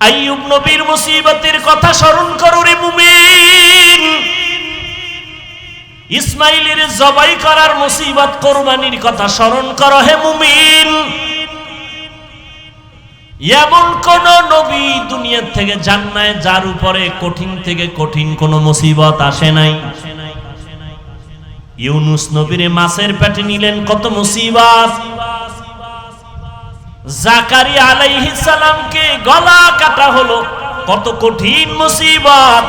আইয়ুব নবীর মুসিবতের কথা স্মরণ করো রে মুমিন। ইসমাইলের জবাই করার মুসিবত কুরবানির কথা স্মরণ করো হে মুমিন। এমন কোন নবী দুনিয়া থেকে যান নাই যার উপরে কঠিন থেকে কঠিন কোন মুসিবত আসে নাই। ইউনুস নবীর মাছের পেটে নিলেন কত মুসিবত। জাকারিয়া আলাইহিস সালামকে গলা কাটা হলো, কত কঠিন মুসিবত।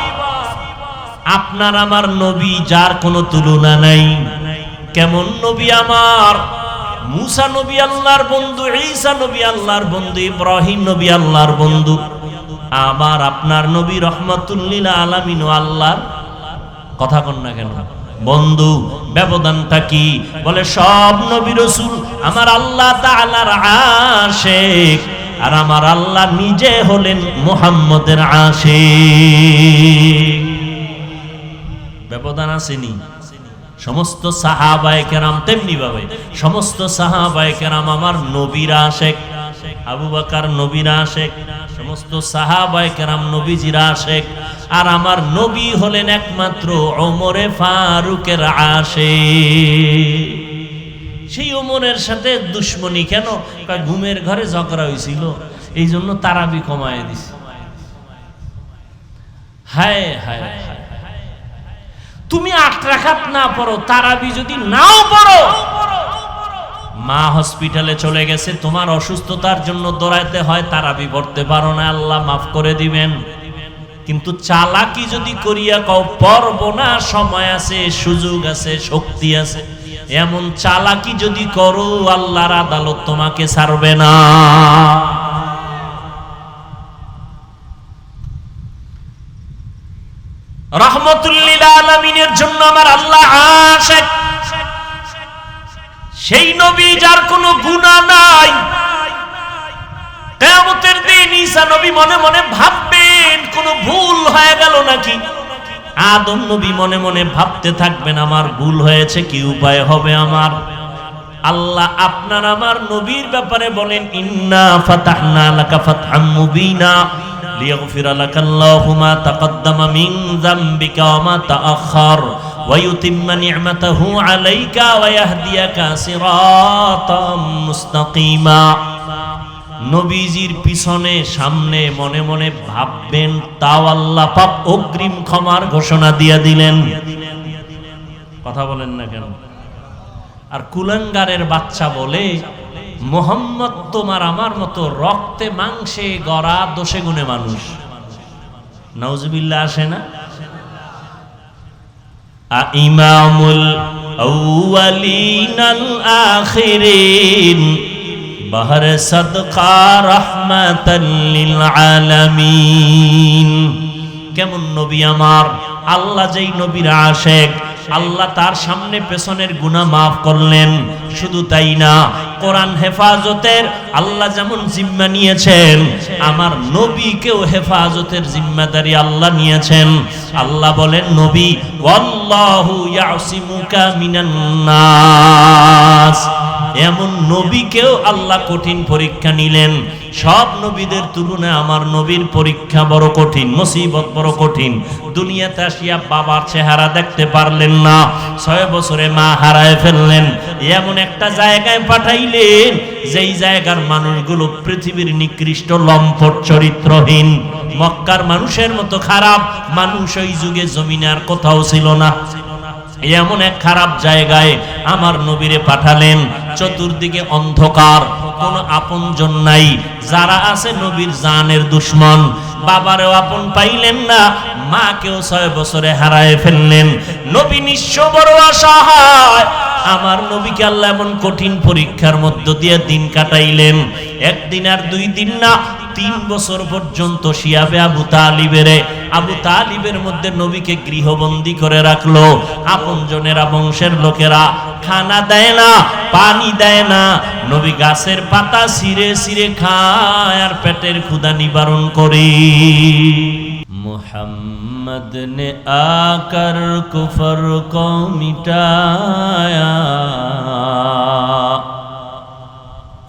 আপনার আমার নবী যার কোনো তুলনা নাই। কেমন নবী আমার? মুসা নবী আল্লাহর বন্ধু, ঈসা নবী আল্লাহর বন্ধু, ইব্রাহিম নবী আল্লাহর বন্ধু। আবার আপনার নবী রহমাতুল লিল আলামিন ও আল্লাহর কথা কন না কেন বন্ধু। ব্যবধানটা কি? বলে সব নবী রাসূল আমার আল্লাহ তাআলার আশিক, আর আমার আল্লাহ নিজে হলেন মুহাম্মদের আশিক। ব্যবধান আসেনি? সমস্ত সাহাবায়ে কেরাম তেমনি ভাবে সমস্ত সাহাবায়ে কেরাম আমার নবীর আশিক। আবু বকর নবীর আশিক, সমস্ত সাহাবায়ে কেরাম নবীজির আশিক। আর আমার নবী হলেন একমাত্র ওমরে ফারুকের আশিক। সেই ওমরের সাথে দুশ্মনী কেন? ঘুমের ঘরে ঝগড়া হয়েছিল, এই জন্য তারাবি কমায় দিছে। হায় হায় হায়, তুমি 8 রাকাত না পড়ো, তারাবি যদি নাও পড়ো, মা হসপিটালে চলে গেছে, তোমার অসুস্থতার জন্য দৌড়াইতে হয়, তারাবি পড়তে পারো না, আল্লাহ মাফ করে দিবেন। কিন্তু চালাকি যদি করিয়া কও পড়ব না, সময় আছে, সুযোগ আছে, শক্তি আছে, এমন চালাকি যদি করো, আল্লাহর আদালত তোমাকে ছাড়বে না। রহমাতুল লিল আলামিনের জন্য আমার আল্লাহ আশিক। সেই নবী যার কোনো গুনাহ নাই। কিয়ামতের দিন ঈসা নবী মনে মনে ভাববেন কোনো ভুল হয়ে গেল নাকি। আদম নবী মনে মনে ভাবতে থাকবেন আমার ভুল হয়েছে, কি উপায় হবে আমার। আল্লাহ আপনার আমার নবীর ব্যাপারে বলেন ইন্না ফাতাহনা লাকা ফাতহাম মুবিনা লিয়াগফিরা লাকাল্লাহু মা তাকদ্দামা মিন যামবিকা ওয়া মা তাআখার ওয়া ইউতিম্মা নি'মাতাহু আলাইকা ওয়া ইয়াহদিয়াকা সিরাতাম মুস্তাকিমা। নবীজির পিছনে সামনে মনে মনে ভাববেন, তাও আল্লাহ পাক অগ্রিম ক্ষমার ঘোষণা দিয়ে দিলেন। কথা বলেন না কেন? আর কুলাঙ্গারের বাচ্চা বলে মুহাম্মদ তোমার আমার মতো রক্তে মাংসে গড়া দোষে গুণে মানুষ। নাউজুবিল্লাহ আসে না? ইমামুল আউয়ালিন আল আখিরিন বাহর সাদকা রাহমাতাল লিল আলামিন। কেমন নবী আমার? আল্লাহ যেই নবীর আশিক, আল্লাহ তার সামনে পেছনের গুনাহ মাফ করলেন। শুধু তাই না, কোরআন হেফাজতের আল্লাহ যেমন জিম্মা নিয়েছেন, আমার নবীকেও হেফাজতের জিম্মাদারি আল্লাহ নিয়েছেন। আল্লাহ বলেন নবী ওয়াল্লাহু ইয়াসিমুকা মিনান নাস। এমন নবীকেও আল্লাহ কঠিন পরীক্ষা নিলেন। সব নবীদের তুলনায় আমার নবীর পরীক্ষা বড় কঠিন, মুসিবত বড় কঠিন। দুনিয়াতে আসিয়া বাবার চেহারা দেখতে পারলেন না, 6 বছরে মা হারায় ফেললেন। এমন একটা জায়গায় পাঠাইলেন যেই জায়গার মানুষগুলো পৃথিবীর নিকৃষ্ট লম্পট চরিত্রহীন, মক্কার মানুষের মতো খারাপ মানুষ ওই যুগে জমিনে আর কোথাও ছিল না। এমন এক খারাপ জায়গায় আমার নবীরে পাঠালেন। চতুর্দিকে অন্ধকার, কোনো আপনজন নাই, যারা আছে নবীর জানের দুশমন। বাবারেও আপন পাইলেন না, মাকেও 6 বছরে হারায় ফেললেন। নবী নিঃস্ব বড় অসহায়। আমার নবীকে আল্লাহ এমন কঠিন পরীক্ষার মধ্য দিয়ে দিন কাটাইলেন। একদিন আর 2 দিন না, 3 বছর পর্যন্ত শিয়াবে আবু তালিবের মধ্যে নবীকে গৃহবন্দী করে রাখলো। আপনজনেরা, বংশের লোকেরা খানা দেয় না, পানি দেয় না। নবী গাছের পাতা ছিঁড়ে ছিঁড়ে খায় আর পেটের ক্ষুধা নিবারণ করে। मुहम्मद ने आकर कुफर को मिटाया,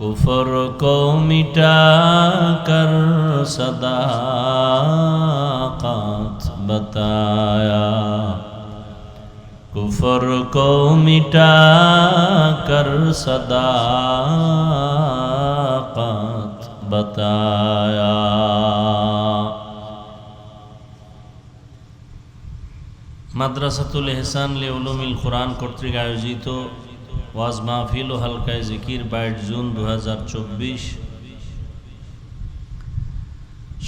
कुफर को मिटा कर सदाकत बताया, कुफर को मिटा कर सदाकत बताया। মাদ্রাসাতুল ইহসান লিউলুমিল কুরআন কর্তৃক আয়োজিত ওয়াজ মাহফিল ও হালকায়ে জিকির 22 জুন 2024।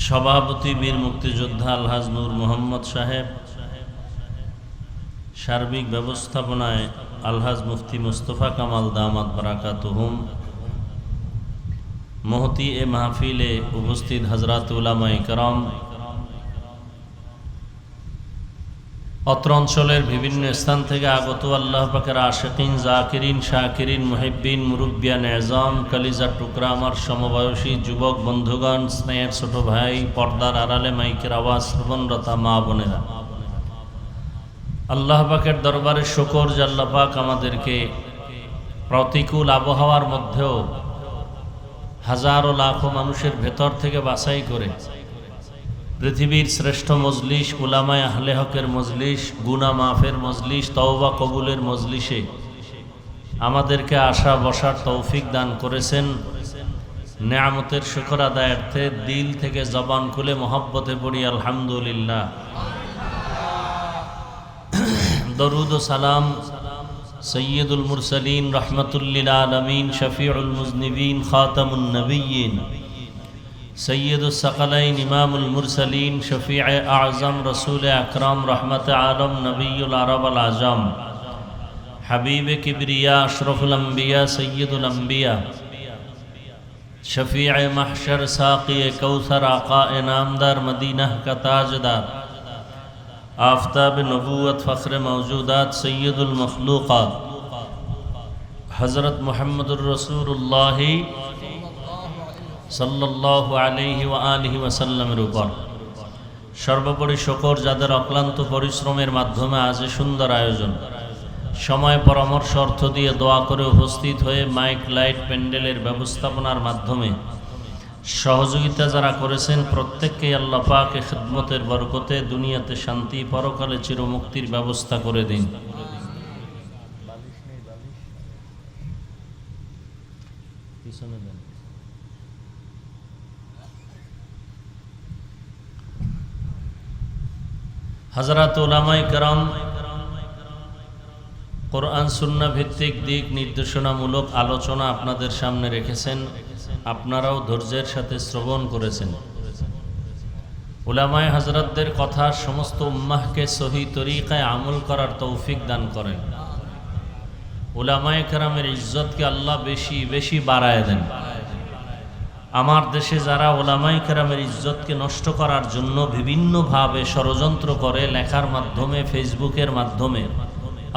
সভাপতি বীর মুক্তিযোদ্ধা আলহাজ নূর মোহাম্মদ সাহেব, সার্বিক ব্যবস্থাপনায় আলহাজ মুফতি মুস্তফা কামাল দামাত বারাকাতুহুম। মহতি এ মাহফিলে উপস্থিত হযরত উলামায়ে কেরাম, অত্র অঞ্চলের বিভিন্ন স্থান থেকে আগত আল্লাহ পাকের আশিকিন, জাকিরিন, শাকিরিন, মুহিব্বিন, মুরব্বিয়ান এজাম, কলিজার টুকরা আমার সমবয়সী যুবক বন্ধুগণ, স্নেহের ছোট ভাই, পর্দার আড়ালে মাইকের আওয়াজ শ্রবণরতা মা বোনেরা, আল্লাহ পাকের দরবারে শুকর যে আল্লাহ পাক আমাদেরকে প্রতিকূল আবহাওয়ার মধ্যেও হাজারো লাখো মানুষের ভেতর থেকে বাছাই করে পৃথিবীর শ্রেষ্ঠ মজলিস, উলামায়ে আহলে হকের মজলিস, গুনাহ মাফের মজলিস, তওবা কবুলের মজলিসে আমাদেরকে আসা বসার তৌফিক দান করেছেন। নেয়ামতের শুকর আদায়ার্থে দিল থেকে জবান খুলে মহব্বতে পড়ি আলহামদুলিল্লাহ। দরুদ ও সালাম সৈয়দুল মুরসালিন, রহমাতুল লিল আলামিন, শফিউল মুজনিবিন, খাতামুন নবিয়্যিন, সৈয়দুস সাকালাইন, ইমামুল মুরসালিন, শফিয়ে আজম, রসুল আকরাম, রহমত আলম, নবিয়ুল আরব আল আজম, হাবিবে কিবরিয়া, আশরফুল আম্বিয়া, সৈয়দুল আম্বিয়া, শফিয়ে মাহশর, সাকিয়ে কৌসর, আকা নামদার, মদিনাহ কা তাজদার, आफताब नबूवत, फ़ख्र मौजूदात, सैयदुल मखलूक़ात, हज़रत मुहम्मदुर रसूलुल्लाह सल्लल्लाहु अलैहि व आलिहि वसल्लमेर উপর সর্বোপরি শুকর যাদের অক্লান্ত পরিশ্রমের মাধ্যমে আজ সুন্দর আয়োজন, সময় পরামর্শ অর্থ দিয়ে দোয়া করে উপস্থিত হয়ে মাইক লাইট প্যান্ডেলের ব্যবস্থাপনার মাধ্যমে সহযোগিতা যারা করেছেন প্রত্যেককে আল্লাহ পাক খিদমতের বরকতে দুনিয়াতে শান্তি, পরকালে চিরমুক্তির ব্যবস্থা করে দিন। হযরত উলামায়ে কেরাম কোরআন সুন্নাহ ভিত্তিক দিক নির্দেশনামূলক আলোচনা আপনাদের সামনে রেখেছেন, আপনারাও ধৈর্যের সাথে শ্রবণ করেছেন। উলামায়ে হযরতদের কথা সমস্ত উম্মাহকে সহি তরিকায় আমল করার তৌফিক দান করেন। উলামায়ে কেরামের ইজ্জতকে আল্লাহ বেশি বেশি বাড়ায় দেন। আমার দেশে যারা উলামায়ে কেরামের ইজ্জতকে নষ্ট করার জন্য বিভিন্নভাবে ষড়যন্ত্র করে, লেখার মাধ্যমে, ফেসবুকের মাধ্যমে,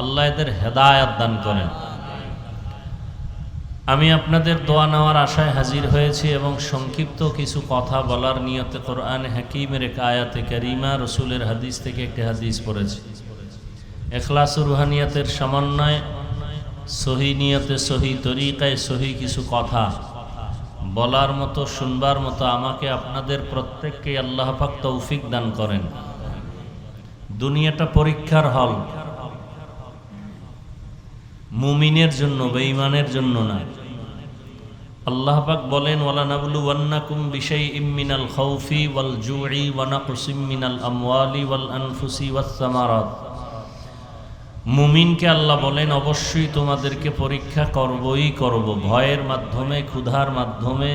আল্লাহ এদের হেদায়েত দান করেন। আমি আপনাদের দোয়া নেওয়ার আশায় হাজির হয়েছি এবং সংক্ষিপ্ত কিছু কথা বলার নিয়তে কোরআন হাকিমের এক আয়াতে কারিমা, রসুলের হাদিস থেকে একটি হাদিস পড়েছি। ইখলাস ও রুহানিয়াতের সমন্বয়ে সহি নিয়তে, সহি তরিকায়, সহি কিছু কথা বলার মতো, শুনবার মতো আমাকে আপনাদের প্রত্যেককে আল্লাহ পাক তৌফিক দান করেন। দুনিয়াটা পরীক্ষার হল, মুমিনের জন্য, বেঈমানের জন্য না। আল্লাহ পাক বলেন, ওয়ালা নাবলুওয়ান্নাকুম বিশাইইম মিনাল খাউফি ওয়াল জুই ওয়া নাকসিম মিনাল আমওয়ালি ওয়াল আনফুসি ওয়াস সামারাত। মুমিনকে আল্লাহ বলেন, অবশ্যই তোমাদেরকে পরীক্ষা করবই করব, ভয়ের মাধ্যমে, ক্ষুধার মাধ্যমে,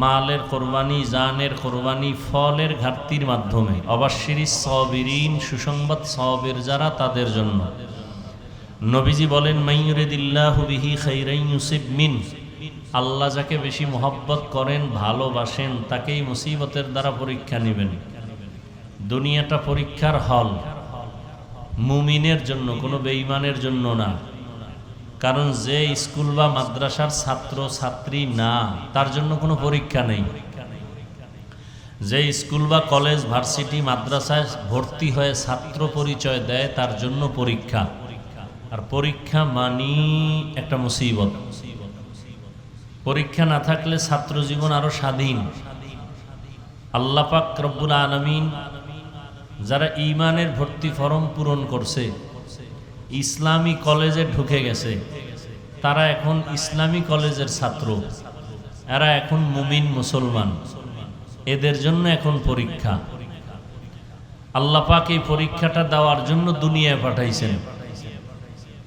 মালের কোরবানি, জানের কোরবানি, ফলের ঘাটতির মাধ্যমে। অবাশশিরিস সাবিরিন, সুসংবাদ সাবির যারা, তাদের জন্য। নবীজি বলেন, মাইয়ুরিদিল্লাহু বিহি খাইরান ইউসিব মিন, আল্লাহ যাকে বেশি মহব্বত করেন, ভালোবাসেন, তাকেই মুসিবতের দ্বারা পরীক্ষা নেবেন। দুনিয়াটা পরীক্ষার হল, মুমিনের জন্য, কোনো বেঈমানের জন্য না। কারণ যে স্কুল বা মাদ্রাসার ছাত্র ছাত্রী না, তার জন্য কোনো পরীক্ষা নেই। যে স্কুল বা কলেজ, ভার্সিটি, মাদ্রাসায় ভর্তি হয়ে ছাত্র পরিচয় দেয়, তার জন্য পরীক্ষা। আর পরীক্ষা মানি একটা মুসিবত। পরীক্ষা না থাকলে ছাত্র জীবন আরো স্বাধীন। আল্লাহ পাক রব্বুল আলামিন যারা ঈমানের ভর্তি ফরম পূরণ করছে, ইসলামী কলেজে ঢুকে গেছে, তারা এখন ইসলামী কলেজের ছাত্র, এরা এখন মুমিন মুসলমান, এদের জন্য এখন পরীক্ষা। আল্লাহ পাক এই পরীক্ষাটা দেওয়ার জন্য দুনিয়ায় পাঠাইছেন।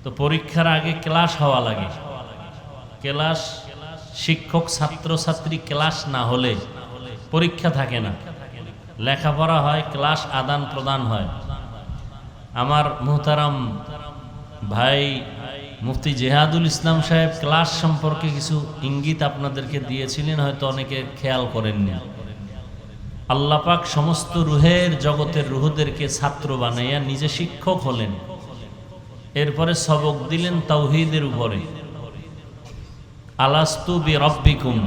তো পরীক্ষার আগে ক্লাস হওয়া লাগে। ক্লাস, শিক্ষক ছাত্র ছাত্রী ক্লাস না হলে পরীক্ষা থাকে না, লেখাপড়া হয়, ক্লাস আদান প্রদান হয়। আমার মুহতারাম ভাই মুফতি জিহাদুল ইসলাম সাহেব ক্লাস সম্পর্কে কিছু ইঙ্গিত আপনাদেরকে দিয়েছিলেন, হয়তো অনেকে খেয়াল করেননি। আল্লাহ পাক সমস্ত রুহের জগতের রুহদেরকে ছাত্র বানাইয়া নিজে শিক্ষক হলেন, এরপরে সবক দিলেন তাওহীদের উপরে। আলাস্তু বিরব্বিকুম,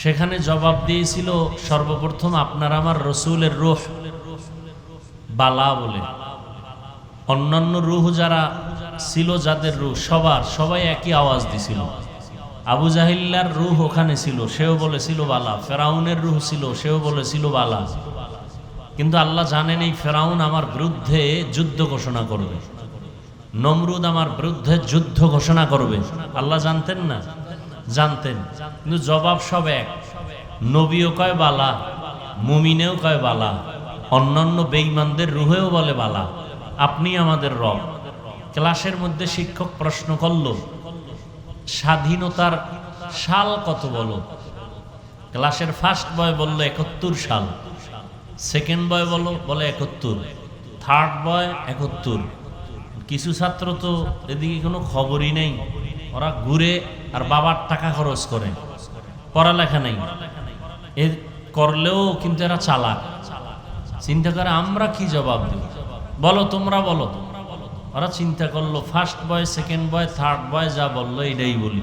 সেখানে জবাব দিয়েছিল সর্বপ্রথম আপনার আমার রসুলের রূহ বালা বলে। অন্যান্য রূহ যারা ছিল, যাদের রূহ সবাই একই আওয়াজ দিছিল। আবু জাহিল্লার রূহ ওখানে ছিল, সেও বলেছিল বালা। ফেরাউনের রূহ ছিল, সেও বলেছিল বালা। কিন্তু আল্লাহ জানেন এই ফেরাউন আমার বিরুদ্ধে যুদ্ধ ঘোষণা করবে, নমরুদ আমার বিরুদ্ধে যুদ্ধ ঘোষণা করবে। আল্লাহ জানতেন না? জানতেন, কিন্তু জবাব সব এক। নবীও কয় বালা, মুমিনেও কয় বালা, অন্যান্য বেঈমানদের রুহেও বলে বালা, আপনি আমাদের রব। ক্লাসের মধ্যে শিক্ষক প্রশ্ন করল, স্বাধীনতার সাল কত বলো? ক্লাসের ফার্স্ট বয় বলল 71 সাল, সেকেন্ড বয় বলে 71, থার্ড বয় 71। কিছু ছাত্র তো এদিকে কোনো খবরই নেই, ওরা ঘুরে আর বাবার টাকা খরচ করে, পড়ালেখা নেই। এ করলেও কিন্তু এরা চালাক, চিন্তা করে আমরা কি জবাব দেব, বলো তোমরা বলো। ওরা চিন্তা করলো first boy, second boy, third বয় যা বললো এটাই বলি।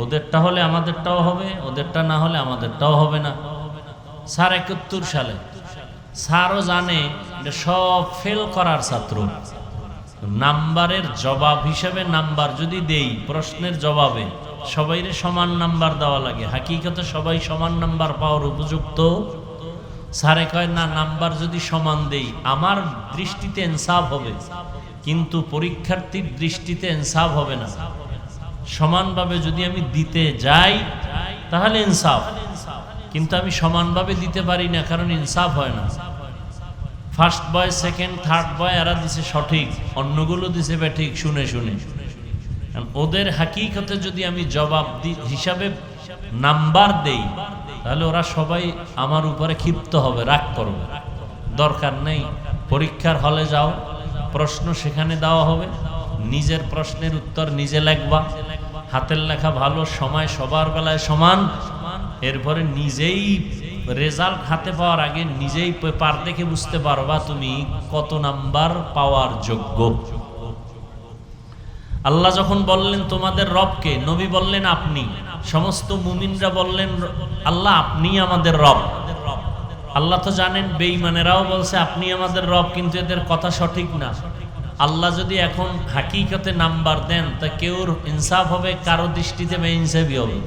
ওদেরটা হলে আমাদেরটাও হবে, ওদেরটা না হলে আমাদেরটাও হবে না। স্যার 71 সালে, স্যারও জানে এটা সব ফেল করার ছাত্র। নাম্বারের জবাব হিসেবে নাম্বার যদি দেই, প্রশ্নের জবাবে সবাইরে সমান নাম্বার দেওয়া লাগে, হাকিকতে সবাই সমান নাম্বার পাওয়ার উপযুক্ত। স্যারে কয় না, নাম্বার যদি সমান দেই আমার দৃষ্টিতে ইনসাফ হবে, কিন্তু পরীক্ষার্থীর দৃষ্টিতে ইনসাফ হবে না। সমানভাবে যদি আমি দিতে যাই তাহলে ইনসাফ, কিন্তু আমি সমানভাবে দিতে পারি না, কারণ ইনসাফ হয় না। ফার্স্ট বয়, সেকেন্ড, থার্ড বয় এরা দিছে সঠিক, অন্যগুলো দিছে বেঠিক শুনে শুনে। ওদের হাকিকতে যদি আমি জবাব হিসাবে নাম্বার দেই, তাহলে ওরা সবাই আমার উপরে ক্ষিপ্ত হবে, রাগ করবে। দরকার নেই, পরীক্ষার হলে যাও, প্রশ্ন সেখানে দেওয়া হবে, নিজের প্রশ্নের উত্তর নিজে লেখবা, হাতের লেখা ভালো, সময় সবার বেলায় সমান। এরপরে নিজেই রেজাল্ট হাতে পাওয়ার আগে নিজেই পেপার দেখে বুঝতে পারবা তুমি কত নাম্বার পাওয়ার যোগ্য। আল্লাহ যখন বললেন তোমাদের রবকে, নবী বললেন আপনি, সমস্ত মুমিনরা বললেন আল্লাহ আপনি আমাদের রব। আল্লাহ তো জানেন বেঈমানেরাও বলছে আপনি আমাদের রব, কিন্তু এদের কথা সঠিক না। আল্লাহ যদি এখন হাকিকতে নাম্বার দেন তা কেউর ইনসাফ হবে, কারো দৃষ্টিতে বেইনসাফি হবে।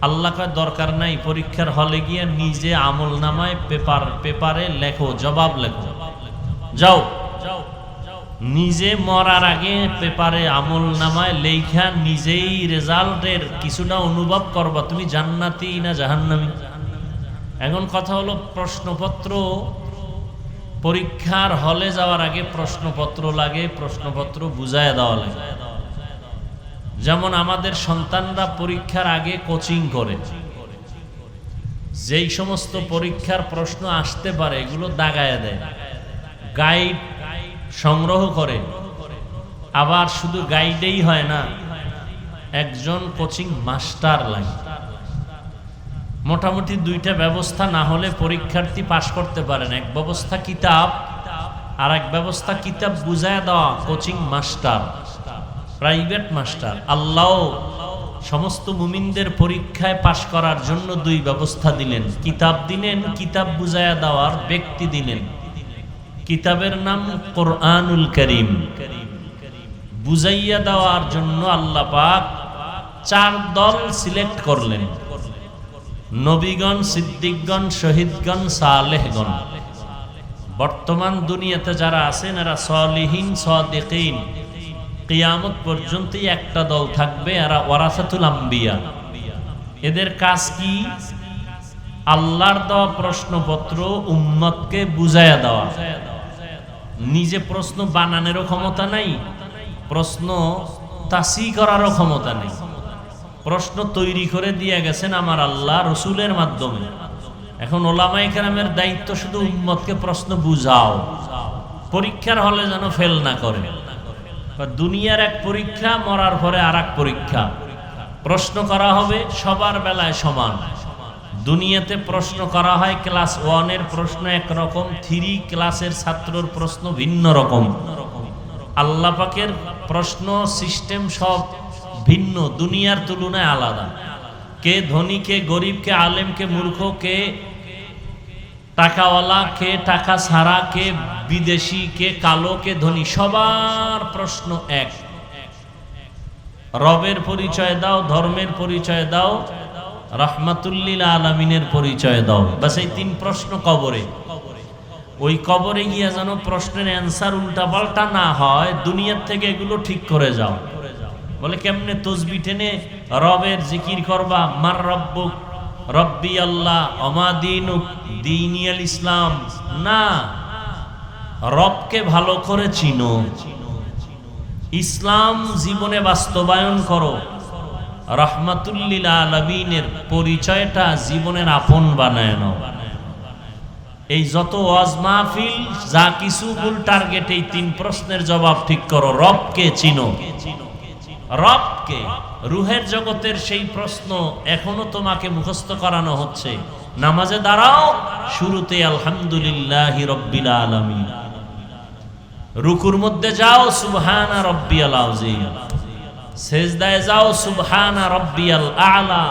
আল্লাহ কয় দরকার নাই, পরীক্ষার হলে গিয়ে নিজে আমল নামায় পেপারে লেখো, জবাব লেখো, যাও নিজে মরার আগে পেপারে আমল নামায় লেখা নিজেই রেজাল্টের কিছুটা অনুভব করবা, তুমি জান্নাতি না জাহান্নামী। এখন কথা হলো প্রশ্নপত্র, পরীক্ষার হলে যাওয়ার আগে প্রশ্নপত্র লাগে, প্রশ্নপত্র বুঝায় দেওয়া লাগে। যেমন আমাদের সন্তানরা পরীক্ষার আগে কোচিং করে, যেই সমস্ত পরীক্ষার প্রশ্ন আসতে পারে এগুলো দাগায় দেয়, গাইড সংগ্রহ করে। আবার শুধু গাইডেই হয় না, একজন কোচিং মাস্টার লাগে। মোটামুটি দুইটা ব্যবস্থা না হলে পরীক্ষার্থী পাশ করতে পারে না। এক ব্যবস্থা কিতাব, আর এক ব্যবস্থা কিতাব বুঝায় দেওয়া, কোচিং মাস্টার, প্রাইভেট মাস্টার। আল্লাহ সমস্ত মুমিনদের পরীক্ষায় পাশ করার জন্য দুই ব্যবস্থা দিলেন, কিতাব দিলেন, কিতাব বুঝায়া দেওয়ার ব্যক্তি দিলেন। কিতাবের নাম কোরআনুল কারীম, বুঝাইয়া দেওয়ার জন্য আল্লাহ পাক চার দল সিলেক্ট করলেন, নবীগণ, সিদ্দিকগণ, শহীদগণ, সালেহগণ। বর্তমান দুনিয়াতে যারা আছেন এরা সলিহিন, সাদিকিন, কিয়ামত পর্যন্তই একটা দল থাকবে, এরা ওয়ারাসাতুল আম্বিয়া। এদের কাজ কি? আল্লাহর দেওয়া প্রশ্নপত্র উম্মতকে বুঝাইয়া দেওয়া। নিজে প্রশ্ন বানানোরও ক্ষমতা নাই, প্রশ্ন তাসি করারও ক্ষমতা নেই। প্রশ্ন তৈরি করে দিয়ে গেছেন আমার আল্লাহ রসুলের মাধ্যমে। এখন ওলামায়ে কেরামের দায়িত্ব শুধু উম্মতকে প্রশ্ন বুঝাও, পরীক্ষার হলে যেন ফেল না করে। দুনিয়ার এক পরীক্ষা, মরার পরে আর এক পরীক্ষা। প্রশ্ন করা হবে সবার বেলায় সমান। দুনিয়াতে প্রশ্ন করা হয় ক্লাস 1-এর প্রশ্ন একরকম, 3 ক্লাসের ছাত্রর প্রশ্ন ভিন্ন রকম। আল্লাহ পাকের প্রশ্ন সিস্টেম সব ভিন্ন, দুনিয়ার তুলনায় আলাদা। কে ধনী, কে গরিব, কে আলেম, কে মূর্খ, কে টাকাওয়ালা, কে টাকা ছাড়া, কে বিদেশি, কে কালো, কে ধনী, সবার প্রশ্ন এক। রবের পরিচয় দাও, ধর্মের পরিচয় দাও, রাহমাতুল্লিল আলামিনের পরিচয় দাও। বাস এই 3 প্রশ্ন কবরে। ওই কবরে গিয়া যেন প্রশ্নের অ্যান্সার উল্টা পাল্টা না হয়, দুনিয়ার থেকে এগুলো ঠিক করে যাও। বলে কেমনে? তসবি টেনে রবের জিকির করবা, মার রব্বুক, রব্বি আল্লাহ, অমা দীনুক, দীনিয়াল ইসলাম। না, রবকে ভালো করে চিনো, ইসলাম জীবনে বাস্তবায়ন করো, রাহমাতুল্লিল আলামিনের পরিচয়টা জীবনের আপন বানায় নাও। এই যত ওয়াজ মাহফিল যা কিছু মূল টার্গেট এই 3 প্রশ্নের জবাব ঠিক করো। রবকে চিনো, রবকে। রুহের জগতের সেই প্রশ্ন এখনো তোমাকে মুখস্থ করানো হচ্ছে। নামাজে দাঁড়াও, শুরুতে আলহামদুলিল্লাহি রাব্বিল আলামিন। রুকুর মধ্যে যাও, সুবহানা রাব্বিয়াল আযীম। সেজদায় যাও, সুবহানা রাব্বিয়াল আ'লা।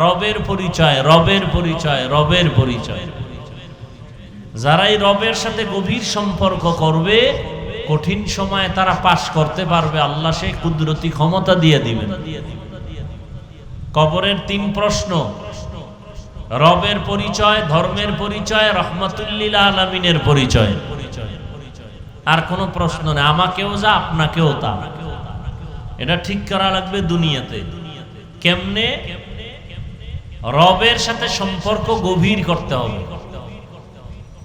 রবের পরিচয়, রবের পরিচয়, রবের পরিচয়। যারাই রবের সাথে গভীর সম্পর্ক করবে, কঠিন সময়ে তারা পাশ করতে পারবে। আল্লাহ সেই কুদরতি ক্ষমতা দিয়ে দিবেন। কবরের 3 প্রশ্ন, রবের পরিচয়, ধর্মের পরিচয়, রাহমাতুল্লিল আলামিনের পরিচয়। আর কোনো প্রশ্ন নেই, আমাকেও যা আপনাকেও তা। এটা ঠিক করা লাগবে দুনিয়াতে। কেমনে? রবের সাথে সম্পর্ক গভীর করতে হবে,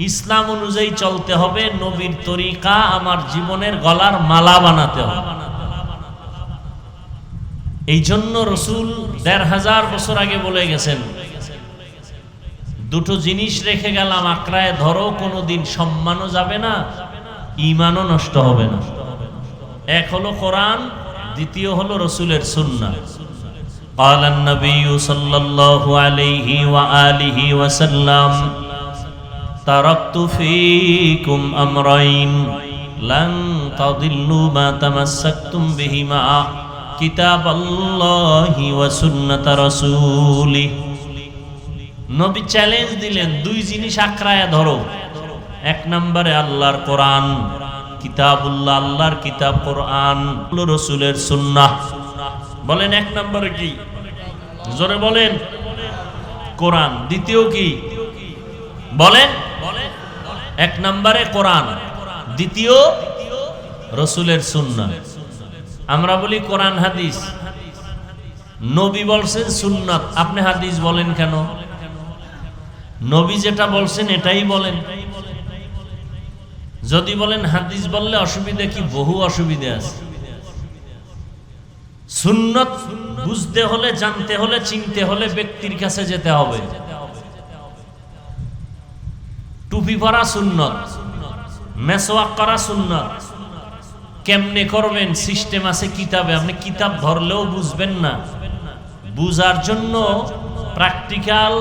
ইসলাম অনুযায়ী চলতে হবে, নবীর তরিকা আমার জীবনের গলার মালা বানাতে হবে। এই জন্য রসুল ১৫০০ বছর আগে বলে গেছেন, 2টো জিনিস রেখে গেলাম, আঁকড়ায় ধরো, কোনোদিন সম্মানও যাবে না, ঈমানও নষ্ট হবে না। এক হলো কোরআন, দ্বিতীয় হলো রসুলের সুন্নাহ। قال النبي صلى الله عليه وآله وسلم تركت فيكم أمرين لن تضلوا ما تمسكتم بهما كتاب الله وسنة رسوله। নবী চ্যালেঞ্জ দিলেন, 2 জিনিস আঁকড়ায় ধরো। 1 নম্বরে আল্লাহর কোরআন, কিতাবুল্লাহ, আল্লাহর কিতাব কোরআন, রসুলের সুন্নাহ। বলেন 1 নম্বরে কি? জোরে বলেন। কোরআন। দ্বিতীয় কি? বলেন। 1 নম্বরে কোরআন, দ্বিতীয় রসুলের সুন্নাহ। আমরা বলি কোরআন হাদিস, নবী বলছেন সুন্নাত, আপনি হাদিস বলেন কেন? নবী যেটা বলছেন এটাই বলেন। যদি বলেন হাদিস বললে অসুবিধা কি? বহু অসুবিধা আছে। সুন্নাত বুঝতে হলে, জানতে হলে, চিনতে হলে ব্যক্তির কাছে যেতে হবে। টুপি পরা সুন্নাত, মেসওয়াক করা সুন্নাত। কেমনে করবেন? সিস্টেম আছে কিতাবে। আপনি কিতাব ধরলেও বুঝবেন না। বুঝার জন্য প্র্যাকটিক্যাল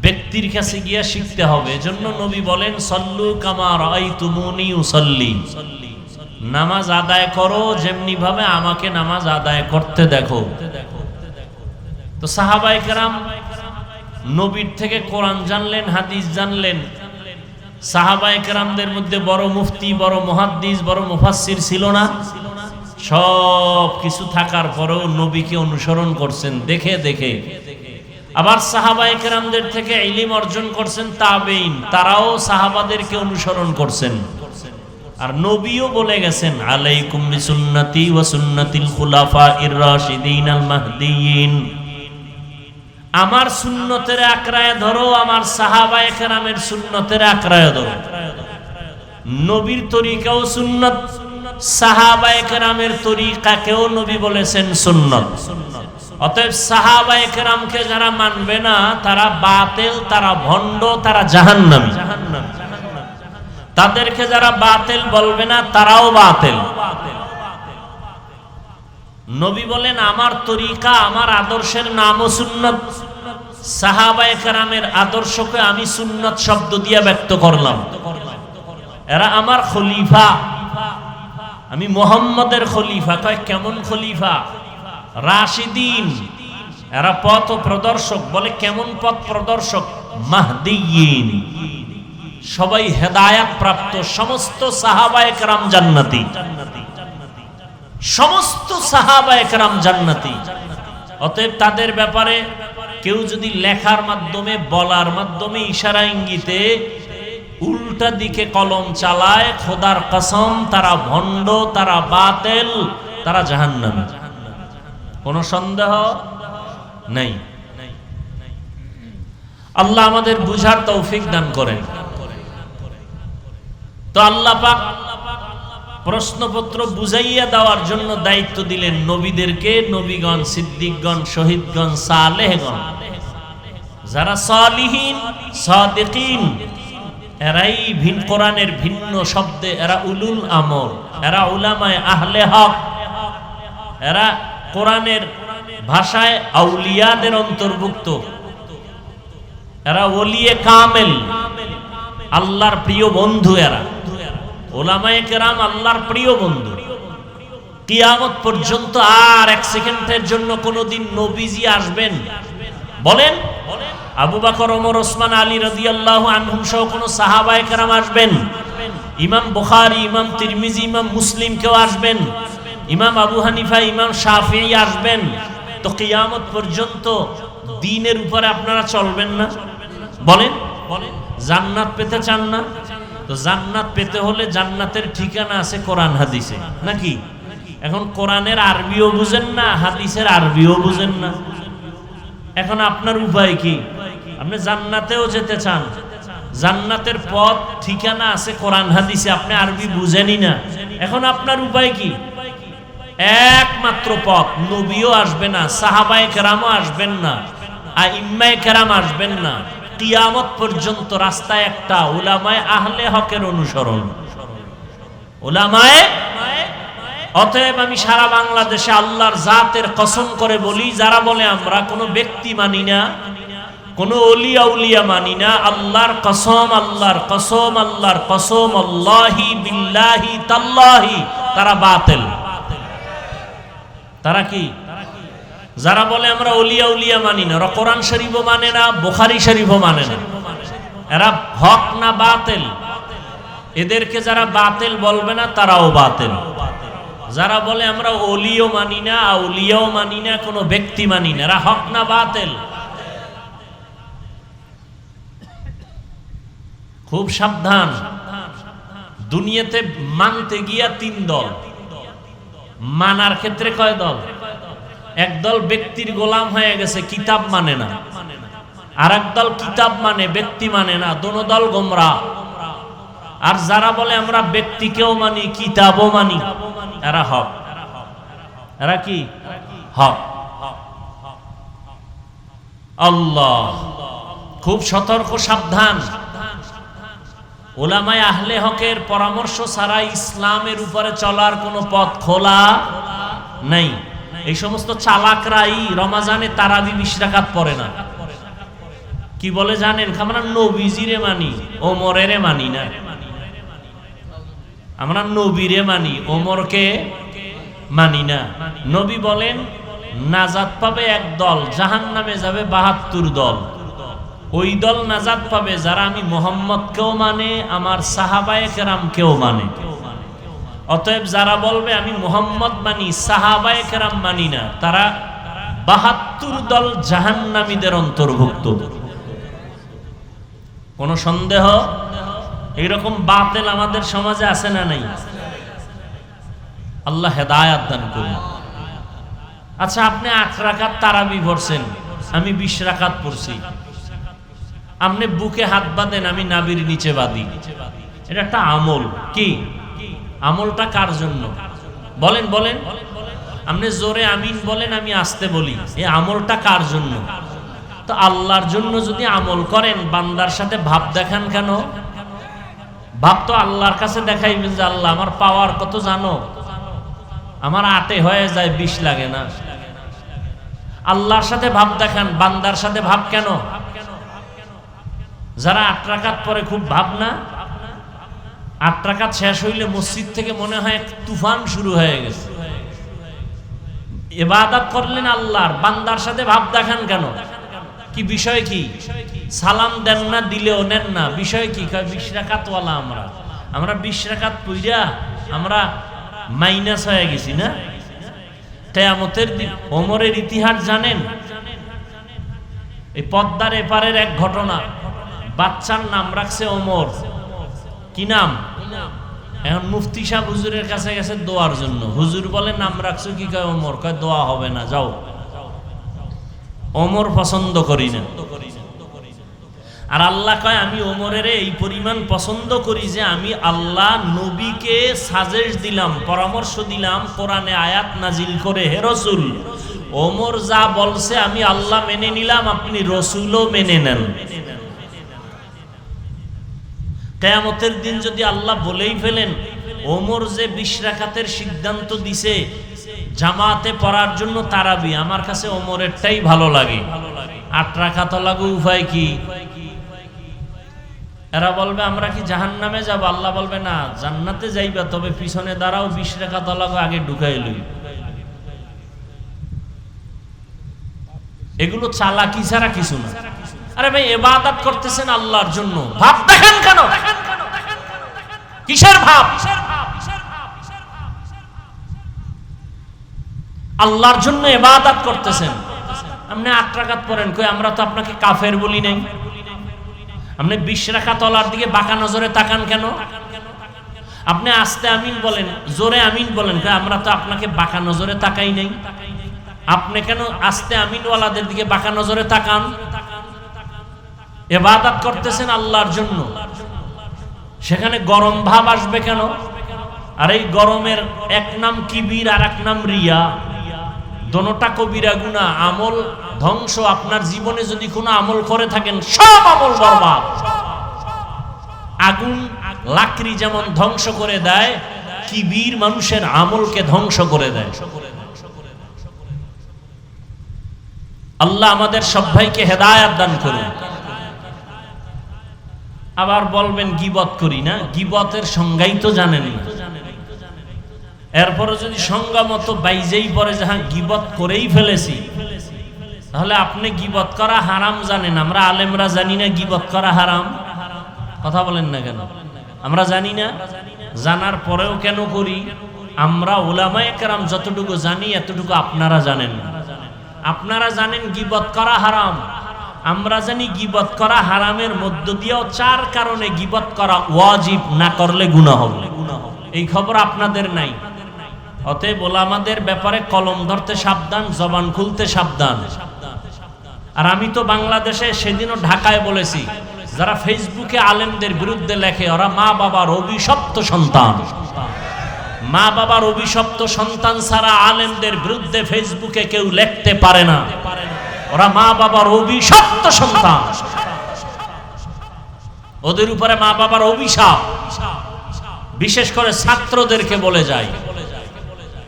ব্যক্তির কাছে গিয়া শিখতে হবে। এজন্য নবী বলেন, সল্লু কামা রাআইতুমুনি উসাল্লি। নামাজ আদায় করো যেমনি ভাবে আমাকে নামাজ আদায় করতে দেখো। তো সাহাবায়ে কেরাম নবীর থেকে কোরআন জানলেন, হাদিস জানলেন। সাহাবায়ে কেরামদের মধ্যে বড় মুফতি, বড় মুহাদ্দিস, বড় মুফাসসির ছিল না? সব কিছু থাকার পরেও নবীকে অনুসরণ করছেন দেখে দেখে। আবার সাহাবায়ে কেরামদের থেকে ইলম অর্জন করছেন তাবেঈন, তারাও সাহাবাদেরকে অনুসরণ করছেন। আর নবীও বলে গেছেন, আলাইকুম বিসুন্নতি ওয়া সুন্নাতিল খুলাফাইর রাশিদিন আল মাহদিয়িন, আমার সুন্নতের আঁকড়ায় ধরো, আমার সাহাবায়ে কেরামের সুন্নতের আঁকড়ায় ধরো। নবীর তরিকাও সুন্নত, সাহাবায়ে কেরামের তরিকাকেও নবী বলেছেন সুন্নত। অতএব সাহাবায়ে কেরামকে যারা মানবে না তারা বাতিল, তারা ভণ্ড, তারা জাহান্নামী। তাদেরকে যারা বাতিল বলবে না তারাও বাতিল। নবী বলেন, আমার তরিকা, আমার আদর্শের নামও সুন্নত। সাহাবায়ে কেরামের আদর্শকে আমি সুন্নত শব্দ দিয়ে ব্যক্ত করলাম। এরা আমার খলিফা, আমি মুহাম্মদের খলিফা। কয় কেমন খলিফা? রাশিদিন, এরা পথ প্রদর্শক। বলে কেমন পথ প্রদর্শক? মাহদিয়িন, সবাই হেদায়েত প্রাপ্ত। সমস্ত সাহাবায়ে কেরাম জান্নাতি, সমস্ত সাহাবায়ে কেরাম জান্নাতি। অতএব তাদের ব্যাপারে কেউ যদি লেখার মাধ্যমে, বলার মাধ্যমে, ইশারা ইঙ্গিতে উল্টা দিকে কলম চালায়, খোদার কসম তারা ভণ্ড, তারা বাতিল, তারা জাহান্নামী। কোনো সন্দেহ নাই। আল্লাহ আমাদের বুঝার তৌফিক দান করেন। তো আল্লাহ পাক প্রশ্নপত্র বুঝাইয়া দেওয়ার জন্য দায়িত্ব দিলেন নবীদেরকে। নবীগণ, সিদ্দিকগণ, শহীদগণ, সালেহগণ, যারা সালিহিন, সাদিকিন, এরাই কোরআনের ভিন্ন শব্দে, এরা উলুল আমর, এরা উলামায়ে আহলে হক, এরা কোরআনের ভাষায় আউলিয়াদের অন্তর্ভুক্ত, এরা ওলিয়ে কামেল, আল্লাহর প্রিয় বন্ধু। এরা উলামায়ে কেরাম আল্লাহর প্রিয় বন্ধু। কিয়ামত পর্যন্ত আর এক সেকেন্ডের জন্য কোনোদিন নবীজি আসবেন? বলেন, আবু বকর, ওমর, ওসমান, আলী রাদিয়াল্লাহু আনহুম সহ কোন সাহাবায়ে কেরাম আসবেন? ইমাম বুখারী, ইমাম তিরমিজি, ইমাম মুসলিম কেউ আসবেন? ইমাম আবু হানিফা, ইমাম শাফিঈ আসবেন? তো কিয়ামত পর্যন্ত দ্বীনের উপরে আপনারা চলবেন না? বলেন, জান্নাত পেতে চান না? তো জান্নাত পেতে হলে জান্নাতের ঠিকানা আছে কোরআন হাদিসে, নাকি? এখন কোরআনের আরবিও বুঝেন না, হাদিসের আরবিও বুঝেন না। এখন আপনার উপায় কি? আপনি জান্নাতেও যেতে চান, জান্নাতের পথ ঠিকানা আছে কোরআন হাদিসে, আপনি আরবি বুঝেনই না। এখন আপনার উপায় কি? একমাত্র পথ, নবীও আসবে না, সাহাবায়ে কেরামও আসবেন না, আইম্মায়ে কেরাম আসবেন না। কিয়ামত পর্যন্ত রাস্তা একটা, উলামায়ে আহলে হকের অনুসরণ, উলামায়ে। অতএব আমি সারা বাংলাদেশে আল্লাহর জাতের কসম করে বলি, যারা বলে আমরা কোনো ব্যক্তি মানি না, কোনো ওলি আউলিয়া মানি না, আল্লাহর কসম, আল্লাহর কসম, আল্লাহর কসম, আল্লাহি বিল্লাহি তাল্লাহি, তারা বাতিল। তারা কি? যারা বলে আমরা ওলি আউলিয়া মানি না, ওরা কোরআন শরীফও মানে না, বুখারী শরীফও মানে না, এরা হক না বাতিল? এদেরকে যারা বাতিল বলবে না তারাও বাতিল। যারা বলে আমরা ওলিও মানি না, আউলিয়াও মানি না, কোনো ব্যক্তি মানি না, এরা হক না বাতিল? খুব সাবধান। দুনিয়াতে মানতে গিয়া তিন দল, মানার ক্ষেত্রে কয় দল? এক দল ব্যক্তির গোলাম হয়ে গেছে, কিতাব মানে না। আর এক দল কিতাব মানে, ব্যক্তি মানে না। দোনো দল গোমরা। আর যারা বলে আমরা ব্যক্তিকেও মানি, কিতাবও মানি, এরা হক। এরা কি? হক। আল্লাহ খুব সতর্ক, সাবধান। উলামায়ে আহলে হকের পরামর্শ ছাড়া ইসলামের উপরে চলার কোনো পথ খোলা নাই। এই সমস্ত চালাকরাই রমাজানে তারাবি 20 রাকাত পড়ে না। কি বলে জানেন? আমরা নবীজিরে মানি, ওমরেরে মানি না। আমরা নবীরে মানি, ওমরকে মানি না। নবী বলেন নাজাত পাবে এক দল, জাহান্নামে যাবে 72 দল। ওই দল নাজাত পাবে যারা আমি মুহাম্মদকেও মানে, আমার সাহাবায়ে কেরামকেও মানে। অতএব যারা বলবে আমি মুহাম্মদ মানি, সাহাবায়ে কেরাম মানি না, তারা ৭২ দল জাহান্নামীদের অন্তর্ভুক্ত। কোন সন্দেহ? এইরকম বাতিল আমাদের সমাজে আছে না নাই? আল্লাহ হেদায়াত দান করুন। আচ্ছা, আপনি ৮ রাকাত তারাবি পড়ছেন, আমি ২০ রাকাত পড়ছি। আপনি বুকে হাত বাঁধেন, আমি নাভির নিচে বাঁধি। এটা একটা আমল। কি আমলটা? কার জন্য বলেন? বলেন। আপনি জোরে আমিন বলেন, আমি আস্তে বলি। এই আমলটা কার জন্য? তো আল্লাহর জন্য যদি আমল করেন, বান্দার সাথে ভাব দেখান কেন? ভাব তো আল্লাহর কাছে দেখাইবেন যে আল্লাহ আমার পাওয়ার কত জানো, আমার ৮ হয়ে যায়, ২০ লাগে না। আল্লাহর সাথে ভাব দেখান, বান্দার সাথে ভাব কেন? যারা ৮ রাকাত পরে খুব ভাব না, ৮ রাকাত শেষ হইলে মসজিদ থেকে মনে হয় তুফান শুরু হয়ে গেছে। ইবাদত করলেন আল্লাহর, বান্দার সাথে ভাব দেখান কেন? কি বিষয়? কি সালাম দেন না, দিলেও নেন না, বিষয় কি? ২০ রাকাত ওয়ালা আমরা ২০ রাকাত পইরা আমরা মাইনাস হয়ে গেছি না? কিয়ামতের দিন ওমরের ইতিহাস জানেন? এই পদ্মার এপারের এক ঘটনা। বাচ্চার নাম রাখছে ওমর। কি নাম? এখন মুফতি সাহেব হুজুরের কাছে গেছে দোয়ার জন্য। হুজুর বলে নাম রাখছো কি? কয় ওমর। কয় দোয়া হবে না, যাও। ওমর পছন্দ করি না। আর আল্লাহ কয় আমি ওমরের এই পরিমাণ পছন্দ করি যে আমি আল্লাহ নবীকে সাজেস্ট দিলাম, পরামর্শ দিলাম, কোরআনে আয়াত নাজিল করে, হে রাসূল, ওমর যা বলছে আমি আল্লাহ মেনে নিলাম, আপনি রাসূলও মেনে নেন। কিয়ামতের দিন যদি আল্লাহ বলেই ফেলেন ওমর যে ২০ রাকাতের সিদ্ধান্ত দিছে জামাতে পড়ার জন্য তারাবি, আমার কাছে ওমরেরটাই ভালো লাগে, ৮ রাকাত লাগু, উপায় কি? এরা বলবে আমরা কি জাহান্নামে যাব? আল্লাহ বলবে না, জান্নাতে যাইবা, তবে পিছনে দাঁড়াও, ২০ রাকাত লাগু আগে ঢুকাই লই। এগুলো চালাকি ছাড়া কিছু না। আরে ভাই, ইবাদত করতেছেন আল্লাহর জন্য, ভাব দেখেন কেন? কিসের ভাব? আল্লাহর জন্য ইবাদত করতেছেন, আপনি ৮ রাকাত পড়েন, কই আমরা তো আপনাকে কাফের বলি নাই। আপনি ২০ রাকাত ওয়ালার দিকে বাঁকা নজরে তাকান কেন? আপনি আস্তে আমিন বলেন, জোরে আমিন বলেন, কই আমরা তো আপনাকে বাঁকা নজরে তাকাই নাই। আপনি কেন আস্তে আমিন ওয়ালাদের দিকে বাঁকা নজরে তাকান? ইবাদত করতেছেন আল্লাহর জন্য, সেখানে গরম ভাব আসবে কেন? আর এই গরমের এক নাম কিবির আর এক নাম রিয়া, দোনোটা কবিরা গুনাহ, আমল ধ্বংস। আপনার জীবনে যদি কোনো আমল করে থাকেন, সব আমল বরবাদ। আগুন লাকড়ি যেমন ধ্বংস করে দেয়, কিবির মানুষের আমলকে ধ্বংস করে দেয়। আল্লাহ আমাদের সব ভাইকে হেদায়েত দান করুন। আবার বলবেন গীবত করি না, গীবতের সংজ্ঞাই তো জানেন না। এরপরে যদি সংজ্ঞা মতো বাইজেই পড়ে যে হ্যাঁ গীবত করেই ফেলেছি, তাহলে আপনি গীবত করা হারাম জানেন, আমরা আলেমরা জানি না গীবত করা হারাম? কথা বলেন না কেন? আমরা জানি না? জানার পরেও কেন করি? আমরা উলামায়ে কেরাম যতটুকু জানি এতটুকু আপনারা জানেন না। আপনারা জানেন গীবত করা হারাম, আমরা জানি গীবত করা হারামের মধ্য দিয়েও ৪ কারণে গীবত করা ওয়াজিব, না করলে গুনাহ হবে। এই খবর আপনাদের নাই। অতএব ওলামাদের ব্যাপারে কলম ধরতে সাবধান, জবান খুলতে সাবধান। আর আমি তো বাংলাদেশে সেদিনও ঢাকায় বলেছি, যারা ফেসবুকে আলেমদের বিরুদ্ধে লেখে ওরা মা বাবার অভিশপ্ত সন্তান। মা বাবার অভিশপ্ত সন্তান ছাড়া আলেমদের বিরুদ্ধে ফেসবুকে কেউ লিখতে পারে না। ওরা মা বাবার অভিশপ্ত সন্তান, ওদের উপরে মা বাবার অভিশাপ। বিশেষ করে ছাত্রদেরকে বলে যায়,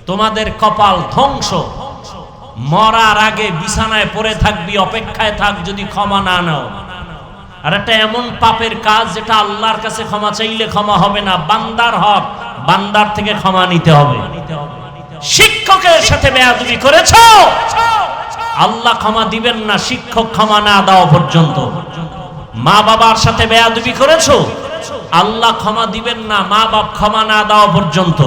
তোমাদের কপাল ধ্বংস, মরার আগে বিছানায় পড়ে থাকবি, অপেক্ষায় থাক যদি ক্ষমা না নাও। আর এটা এমন পাপের কাজ যেটা আল্লাহর কাছে ক্ষমা চাইলে ক্ষমা হবে না, বান্দার হক, বান্দার থেকে ক্ষমা নিতে হবে। শিক্ষকের সাথে বেয়াদবি করেছো, আল্লাহ ক্ষমা দিবেন না শিক্ষক ক্ষমা না দেওয়া পর্যন্ত। মা বাবার সাথে বেয়াদবি করেছো, আল্লাহ ক্ষমা দিবেন না মা বাপ ক্ষমা না দেওয়া পর্যন্ত।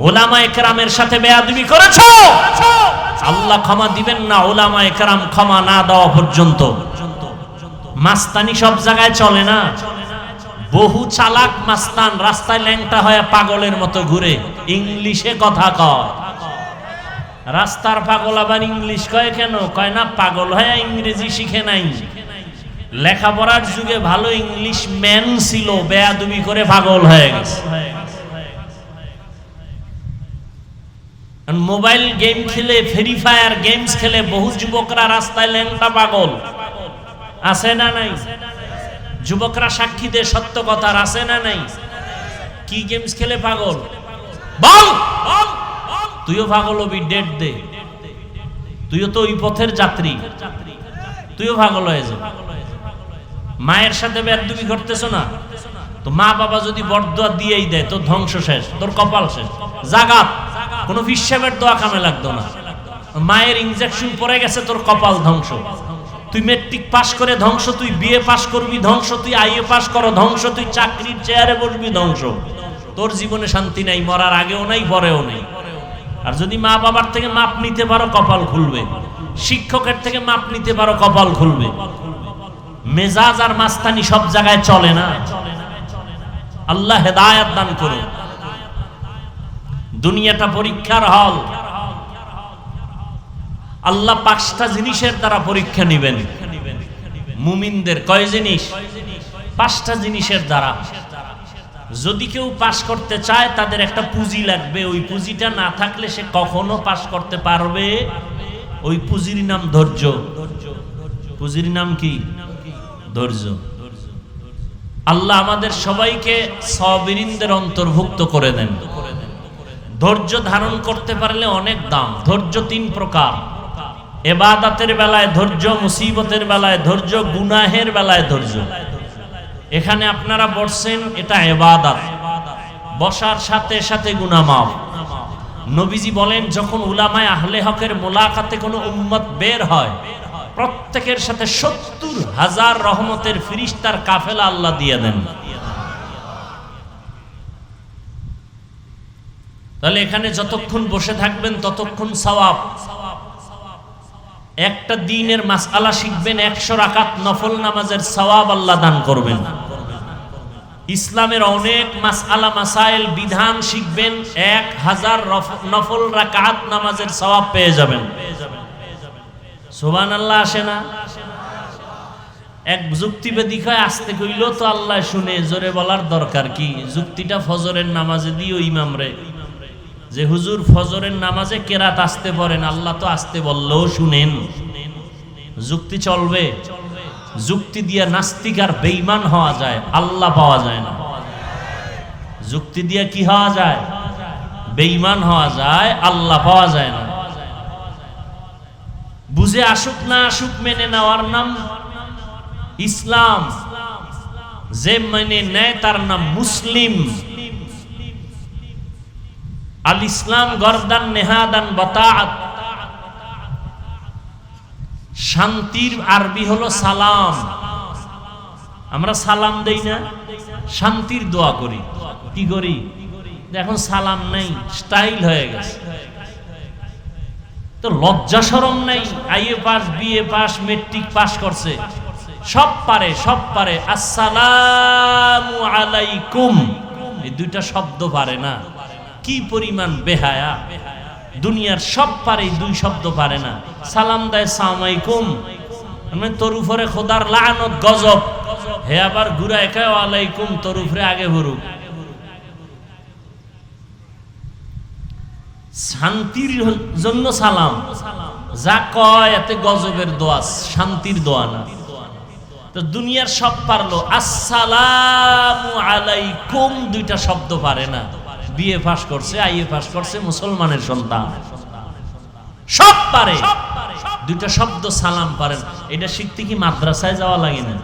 উলামায়ে কেরামের সাথে বেয়াদবি করেছো, আল্লাহ ক্ষমা দিবেন না উলামায়ে কেরাম ক্ষমা না দেওয়া পর্যন্ত। মাস্তানি সব জায়গায় চলে না। বহু চালাক মাস্তান রাস্তায় ল্যাংটা হয়ে পাগলের মতো ঘুরে, ইংলিশে কথা কয়। রাস্তার পাগল আবার ইংলিশ কয় কেন? কয় না পাগল হয়ে ইংরেজি শিখে নাই, লেখাপড়ার যুগে ভালো ইংলিশ ম্যান ছিল, বেয়াদবি করে পাগল হয়ে গেছে। মোবাইল গেম খেলে, ফ্রি ফায়ার গেমস খেলে বহু যুবকরা রাস্তায় ল্যাংটা পাগল আছে না নাই? যুবকরা সাক্ষী দে সত্য কথার, আছে না নাই? কি গেমস খেলে পাগল? বল তুইও পাগল হবি, ডেট দে। তুইও তো ওই পথের যাত্রী, তুইও পাগল হয়ে যা। মায়ের সাথে বেয়াদবি করতেছো না তো মা বাবা যদি বরদোয়া দিয়েই দেয় তোর ধ্বংস শেষ, তোর কপাল শেষ। জাগাত কোনো ফিসাবের দোয়া কামে লাগতো না। মায়ের ইনজেকশন পড়ে গেছে, তোর কপাল ধ্বংস। তুই মেট্রিক পাস করে ধ্বংস, তুই বিএ পাস করবি ধ্বংস, তুই আইএ পাস করো ধ্বংস, তুই চাকরির চেয়ারে বসবি ধ্বংস। তোর জীবনে শান্তি নাই, মরার আগেও নাই পরেও নেই। আর যদি মা বাবার থেকে মাপ নিতে পারো কপাল খুলবে, শিক্ষকের থেকে মাপ নিতে পারো কপাল খুলবে। মেজাজ আর মাস্তানি সব জায়গায় চলে না। আল্লাহ হেদায়েত দান করুন। দুনিয়াটা পরীক্ষার হল। আল্লাহ 5টা জিনিসের দ্বারা পরীক্ষা নেবেন মুমিনদের। কয় জিনিস? 5টা জিনিসের দ্বারা। যদি কেউ পাস করতে চায় তাদের একটা পুঁজি লাগবে, ওই পুঁজিটা না থাকলে সে কখনো পাস করতে পারবে। ওই পুঁজির নাম ধৈর্য। পুঁজির নাম কি? ধৈর্য। আল্লাহ আমাদের সবাইকে সাবিরিনদের অন্তর্ভুক্ত করে দেন। ধৈর্য ধারণ করতে পারলে অনেক দাম। ধৈর্য 3 প্রকার। ইবাদতের বেলায় ধৈর্য, মুসিবতের বেলায় ধৈর্য, গুনাহের বেলায় ধৈর্য। এখানে আপনারা বসছেন, এটা ইবাদত। বসার সাথে সাথে গুনাহ মাফ। নবীজি বলেন যখন উলামায়ে আহলে হকের মোলাকাতে কোনো উম্মত বের হয়, প্রত্যেকের সাথে 70,000 রহমতের ফেরেশতার কাফেলা আল্লাহ দিয়ে দেন। তাহলে এখানে যতক্ষণ বসে থাকবেন ততক্ষণ সওয়াব। একটা দিনের মাসআলা শিখবেন, 100 রাকাত নফল নামাজের সওয়াব আল্লাহ দান করবেন। ইসলামের অনেক মাসআলা মাসাইল বিধান শিখবেন, 1000 নফল রাকাত নামাজের সওয়াব পেয়ে যাবেন। সুবহানাল্লাহ আসে না? এক যুক্তিবাদী কয় আস্তে কইল তো আল্লাহ শুনে, জোরে বলার দরকার কি? যুক্তিটা ফজরের নামাজে দিও ইমামরে যে হুজুর ফজরের নামাজে কেরাত আসতে পড়েন, আল্লাহ তো আসতে বললেও শুনেন। যুক্তি চলবে? যুক্তি দিয়ে নাস্তিক আর বেঈমান হওয়া যায়, আল্লাহ পাওয়া যায় না। যুক্তি দিয়ে কি হওয়া যায়? বেঈমান হওয়া যায়, আল্লাহ পাওয়া যায় না। বুঝে আসুক না আসুক মেনে নেওয়ার নাম ইসলাম। যে মেনে নেয় তার নাম মুসলিম। আল ইসলাম গরদান নেহাদান বাতাআত। শান্তির আরবি হলো সালাম। আমরা সালাম দেই না, শান্তির দোয়া করি। কি করি? এখন সালাম নাই, স্টাইল হয়ে গেছে। তো লজ্জা শরম নাই। IA pass, BA pass, matric pass করছে, সব পারে, সব পারে। আসসালামু আলাইকুম, এই 2টা শব্দ পারে না। কি পরিমাণ বেহায়া! দুনিয়ার সব পারে, 2 শব্দ পারে না। সালাম দেয় সালাম আলাইকুম, মানে তোর উপরে খোদার লানত গজব। হে আবার ঘুরায় কয় ওয়ালাইকুম, তোর উপরে আগে ভরুক। শান্তির জন্য সালাম, যা কয় এতে গজবের দোয়া, শান্তির দোয়া না। তো দুনিয়ার সব পারলো, আসসালামু আলাইকুম 2টা শব্দ পারে না। বিএ পাস করছে, আইএ পাস করছে, মুসলমানের সন্তান, সব পারে, 2টা শব্দ সালাম পারেন। এটা শিখতে কি মাদ্রাসায় যাওয়া লাগে না?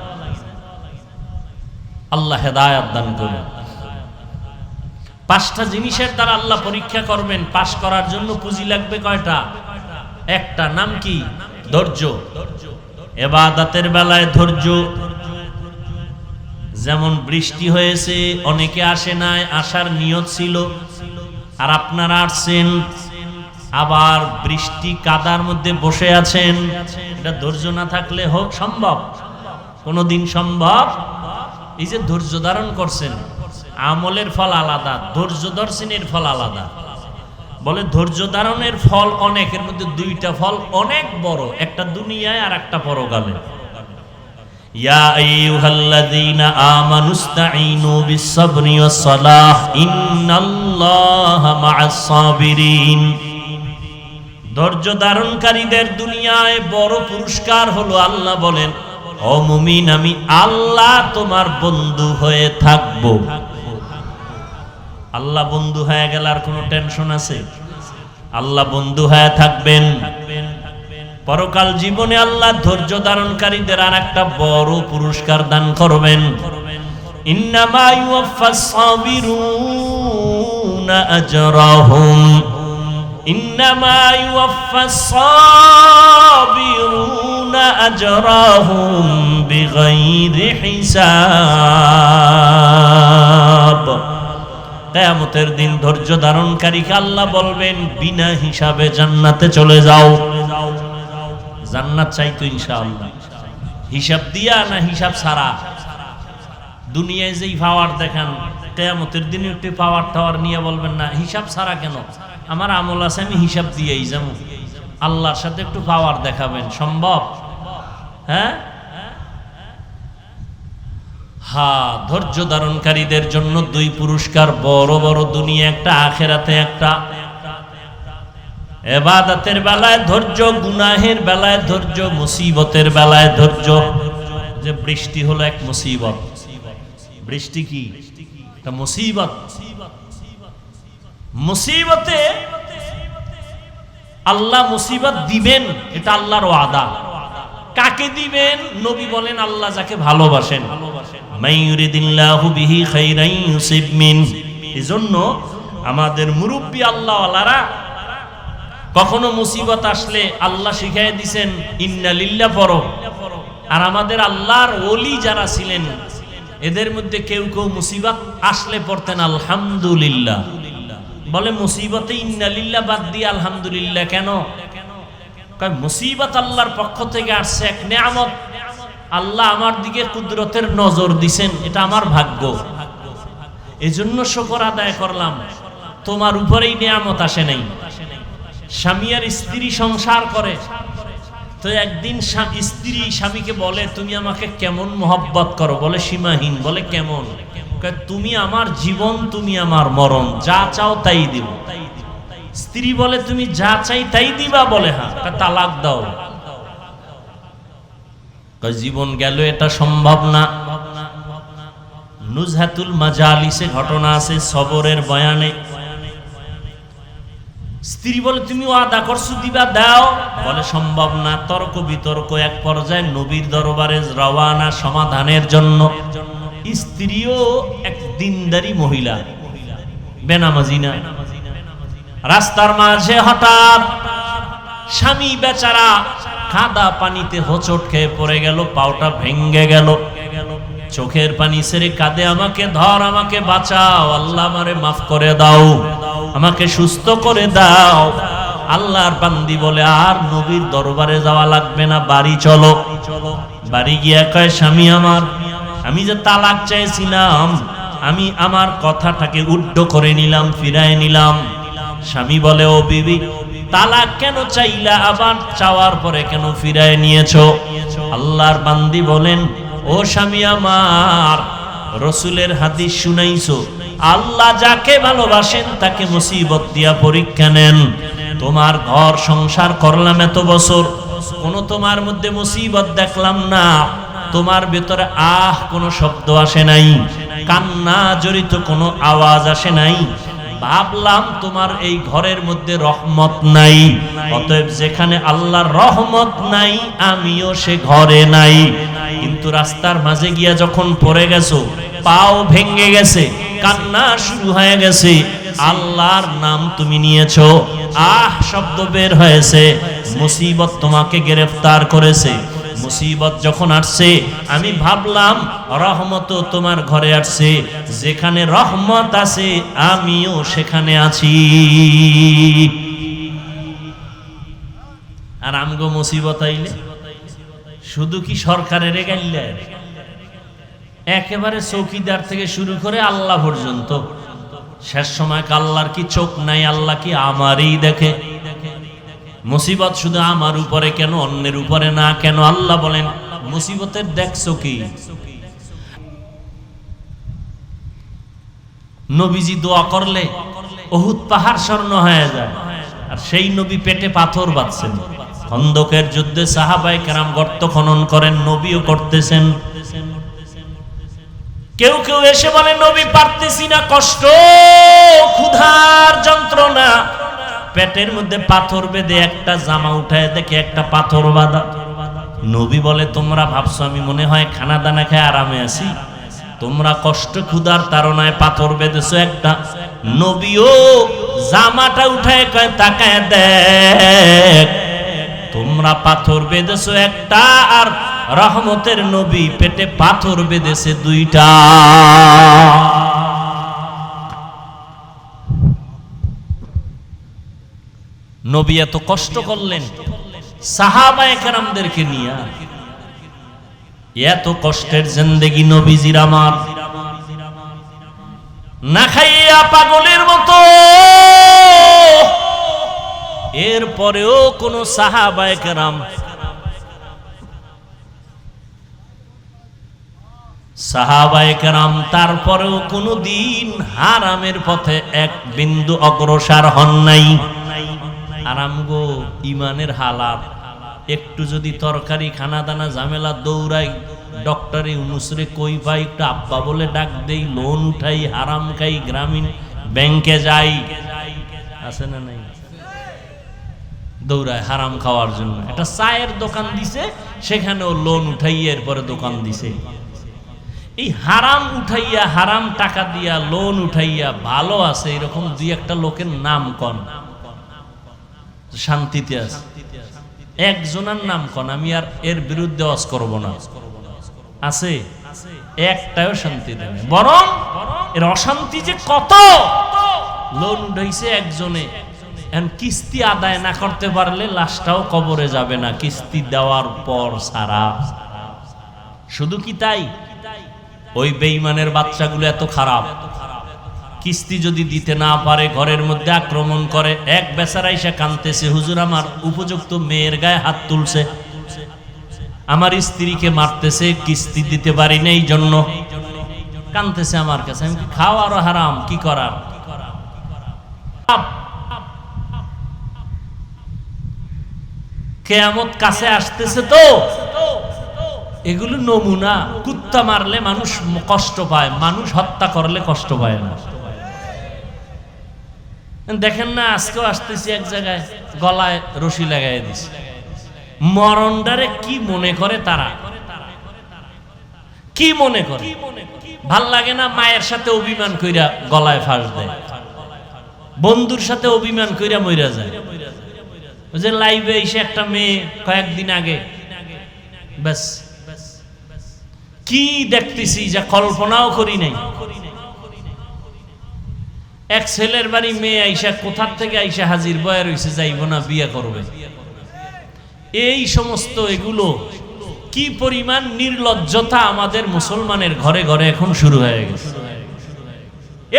আল্লাহ হেদায়েত দান করুন। 5টা জিনিসের দ্বারা আল্লাহ পরীক্ষা করবেন। পাস করার জন্য পুঁজি লাগবে কয়টা? একটা, নাম কি? ধৈর্য। ইবাদতের বেলায় ধৈর্য, যেমন বৃষ্টি হয়েছে, অনেকে আসে নাই, আসার নিয়ত ছিল, আর আপনারা আসছেন, আবার বৃষ্টি কাদার মধ্যে বসে আছেন। এটা ধৈর্য না থাকলে হোক সম্ভব? কোনদিন সম্ভব? এই যে ধৈর্য ধারণ করছেন, আমলের ফল আলাদা, ধৈর্য দর্শনের ফল আলাদা। বলে ধৈর্য ধারণের ফল অনেক, এর মধ্যে দুইটা ফল অনেক বড়, একটা দুনিয়ায় আর একটা পরকালে। ইয়া আইয়ুহাল্লাযীনা আমানুস্তাঈনু বিস-সাবরি ওয়াস-সালাহ ইন্নাল্লাহা মা'আস সাবিরিন। ধৈর্য ধারণকারীদের দুনিয়ায় বড় পুরস্কার হলো, আল্লাহ বলেন, ও মুমিন, আমি আল্লাহ তোমার বন্ধু হয়ে থাকব। আল্লাহ বন্ধু হয়ে গেল আর কোনো টেনশন আছে? আল্লাহ বন্ধু হয়ে থাকবেন। পরকাল জীবনে আল্লাহ ধৈর্য ধারণকারীদের আর একটা বড় পুরস্কার দান করবেন। ইন্নামা ইউওয়াফাস সাবিরুনা আজরাহুম, ইন্নামা ইউওয়াফাস সাবিরুনা আজরাহুম বিগাইরি হিসাব। কিয়ামতের দিন ধৈর্য ধারণকারীকে আল্লাহ বলবেন, বিনা হিসাবে জান্নাতে চলে যাও। জান্নাত চাইতো ইনশাআল্লাহ, হিসাব দিয়া না হিসাব ছাড়া? দুনিয়ায় যেই পাওয়ার দেখান, কিয়ামতের দিনে একটু পাওয়ার টাওয়ার নিয়ে বলবেন না হিসাব ছাড়া কেন? আমার আমল আছে, আমি হিসাব দিয়েই যাবো। আল্লাহর সাথে একটু পাওয়ার দেখাবেন, সম্ভব? হ্যাঁ, ধৈর্য ধারণকারীদের জন্য দুই পুরস্কার, বড় বড়, দুনিয়া একটা, আখিরাতে একটা। ইবাদতের বেলায় ধৈর্য, গুনাহের বেলায় ধৈর্য, মুসিবতের বেলায় ধৈর্য। যে বৃষ্টি হলো এক মুসিবত। বৃষ্টি কি? একটা মুসিবত। মুসিবতে আল্লাহ মুসিবত দিবেন, এটা আল্লাহর ওয়াদা। কাকে দিবেন? নবী বলেন, আল্লাহ যাকে ভালোবাসেন। মাইয়ুরিদিল্লাহু বিহি খাইরান ইউসিব মিন। এজন্য আমাদের মুরব্বী আল্লাহওয়ালারা কখনো মুসিবত আসলে আল্লাহ শিখাই দিয়েছেন ইন্না লিল্লাহ পড়ো। আর আমাদের আল্লাহর ওলি যারা ছিলেন, এদের মধ্যে কেউ কেউ মুসিবত আসলে পড়তেন আলহামদুলিল্লাহ। বলে মুসিবতে ইন্না লিল্লাহ বাদ দিয়ে আলহামদুলিল্লাহ কেন? মুসিবত আল্লাহর পক্ষ থেকে আসছে, এক নেয়ামত। আল্লাহ আমার দিকে কুদরতের নজর দিছেন, এটা আমার ভাগ্য, এজন্য শুকর আদায় করলাম। তোমার উপরেই নেয়ামত আসে নাই। স্বামী আর স্ত্রী সংসার করে, তো একদিন স্ত্রী স্বামীকে বলে, তুমি আমাকে কেমন মহব্বত করো? বলে সীমাহীন। বলে কেমন? তুমি আমার জীবন, তুমি আমার মরণ, যা চাও তাই দিব। স্ত্রী বলে, তুমি যা চাই তাই দিবা? বলে হ্যাঁ। তালাক দাও। জীবন গেল, এটা সম্ভব না। নুজহাতুল মাজালিসে ঘটনা আছে, সবরের বয়ানে। স্ত্রী বলে, তুমি ওয়াদা করছো দিবা, দাও। বলে সম্ভব না। তর্ক বিতর্ক, এক পর্যায়ে নবীর দরবারে রওয়ানা সমাধানের জন্য। স্ত্রীও এক দিনদারি মহিলা, বেনামাজি না। রাস্তার মাঝে হঠাৎ স্বামী বেচারা কাদা পানিতে হোঁচট খেয়ে পড়ে গেল, পাওটা ভেঙ্গে গেল। চোখের পানি ছেড়ে কাঁদে, আমাকে ধর, আমাকে বাঁচাও, আল্লাহ আমারে মাফ করে দাও, আমাকে সুস্থ করে দাও। আল্লাহর বান্দি বলে, আর নবীর দরবারে যাওয়া লাগবে না, বাড়ি চলো। বাড়ি গিয়া কয়, স্বামী আমার, আমি যে তালাক চাইছিলাম, আমি আমার কথাটাকে উড্ড করে নিলাম, ফিরায় নিলাম। স্বামী বলে, ও বিবি, তালাক কেন চাইলা? আবার চাওয়ার পরে কেন ফিরায় নিয়েছো? আল্লাহর বান্দি বলেন, ও স্বামী আমার, রসুলের হাদিস শুনাইছো, আল্লাহ যাকে ভালোবাসেন তাকে মুসিবত দিয়া পরীক্ষা নেন। তোমার ঘর সংসার করলাম এত বছর, কোনো তোমার মধ্যে মুসিবত দেখলাম না। তোমার ভেতরে কোনো শব্দ আসে নাই, কান্না জড়িত কোনো আওয়াজ আসে নাই। ভাবলাম তোমার এই ঘরের মধ্যে রহমত নাই, অতএব যেখানে আল্লাহর রহমত নাই, আমিও সে ঘরে নাই। কিন্তু রাস্তার মাঝে গিয়া যখন পড়ে গেছো, পাও ভেঙে গেছে, কান্না শুরু হয়ে গেছে, আল্লাহর নাম তুমি নিয়েছো, শব্দ বের হয়েছে, মুসিবত তোমাকে গ্রেফতার করেছে, মুসিবত যখন আসছে আমি ভাবলাম রহমত তোমার ঘরে আসছে, যেখানে রহমত আছে আমিও সেখানে আছি। আর আমগো মুসিবত আইলে শুধু কি সরকারের গাইলে, একেবারে চৌকিদার থেকে শুরু করে আল্লাহ পর্যন্ত শেষ সময় আল্লাহর কি চোখ নাই? আল্লাহ কি আমারই দেখে? মুসিবত শুধু আমার উপরে কেন, অন্যের উপরে না কেন? আল্লাহ বলেন মুসিবতের দেখছো কি? নবীজি দোয়া করলে উহুদ পাহাড় স্বর্ণ হয়ে যায়, আর সেই নবী পেটে পাথর বাঁধছেন। খন্দকের যুদ্ধে সাহাবায়ে কেরাম গর্ত খনন করেন, নবীও করতেছেন। কেউ কেউ এসে বলে নবী পারতেছি না, কষ্ট, ক্ষুধার যন্ত্রণা, পেটের মধ্যে পাথর বেঁধে একটা জামা উঠায় দেখে একটা পাথর বাঁধা। নবী বলে তোমরা ভাবছো আমি মনে হয় খানা দানা খেয়ে আরামে আছি? তোমরা কষ্ট ক্ষুধার তাড়নায় পাথর বেঁধেছো একটা। নবীও জামাটা উঠায় কয় তাকায় দেখ, তোমরা পাথর বেঁধেছো একটা, আর রহমতের নবী পেটে পাথর বেঁধেছে দুইটা। নবী এত কষ্ট করলেন সাহাবায়ে কেরামদেরকে নিয়ে, এত কষ্টের জিন্দেগি নবীজির আমার, না খাইয়া পাগলের মতো। এরপরেও কোন সাহাবায়ে কেরাম তারপরেও কোনদিন হারামের পথে এক বিন্দু অগ্রসর হন নাই। আরাম গো ইমানের হালাত, একটু যদি তরকারি খানা দানা ঝামেলা দৌড়াই, ডক্টর ইউনূসরে কই পাই, একটু আব্বা বলে ডাক দেই, লোন উঠাই, হারাম খাই, গ্রামীণ ব্যাংকে যাই, আছে না নাই? দৌড়ায় হারাম খাওয়ার জন্য। একটা চায়ের দোকান দিছে, সেখানেও লোন উঠাইয়া এরপরে দোকান দিছে। এই হারাম উঠাইয়া, হারাম টাকা দিয়া লোন উঠাইয়া ভালো আছে এরকম দুই একটা লোকের নাম কন, শান্তিতে আছে। একজনের নাম কন, আমি আর এর বিরুদ্ধে ওয়াজ করব না। আছে একটাও শান্তি দেয়, বরং এর অশান্তি যে কত। লোন উঠাইছে একজনে, কিস্তি আদায় না করতে পারলে লাশটাও কবরে যাবে না কিস্তি দেওয়ার পর সারা। শুধু কি তাই, ওই বেঈমানের বাচ্চাগুলো এত খারাপ, কিস্তি যদি দিতে না পারে ঘরের মধ্যে আক্রমণ করে। এক বেচারা এসে কাঁদতেছে, হুজুর আমার উপযুক্ত মেয়ের গায়ে হাত তুলছে, আমার স্ত্রীকে মারতেছে, কিস্তি দিতে পারি না এই জন্য কাঁদতেছে আমার কাছে। আমি কি খাওয়ারও হারাম, কি করার? কিয়ামত কাছে আসতেছে তো, এগুলো নমুনা। কুত্তা মারলে মানুষ কষ্ট পায়, মানুষ হত্যা করলে কষ্ট পায় না। দেখেন না, আজকেও আসতেছি এক জায়গায় গলায় রশি লাগাই দিছে। মরণডারে কি মনে করে তারা, কি মনে করে? ভাল লাগে না? মায়ের সাথে অভিমান কইরা গলায় ফাঁস দেয়, বন্ধুর সাথে অভিমান কইরা মইরা যায়। ওই যে লাইভে এসে একটা মেয়ে কয়েকদিন আগে, ব্যাস কি দেখতেছি যা কল্পনাও করি নাই। এক ছেলের বাড়ি মেয়ে আইসা কোথার থেকে আইসা হাজির, বয়া রইছে যাইব না, বিয়ে করবে। এই সমস্ত এগুলো কি পরিমাণ নির্লজ্জতা আমাদের মুসলমানের ঘরে ঘরে এখন শুরু হয়ে গেছে।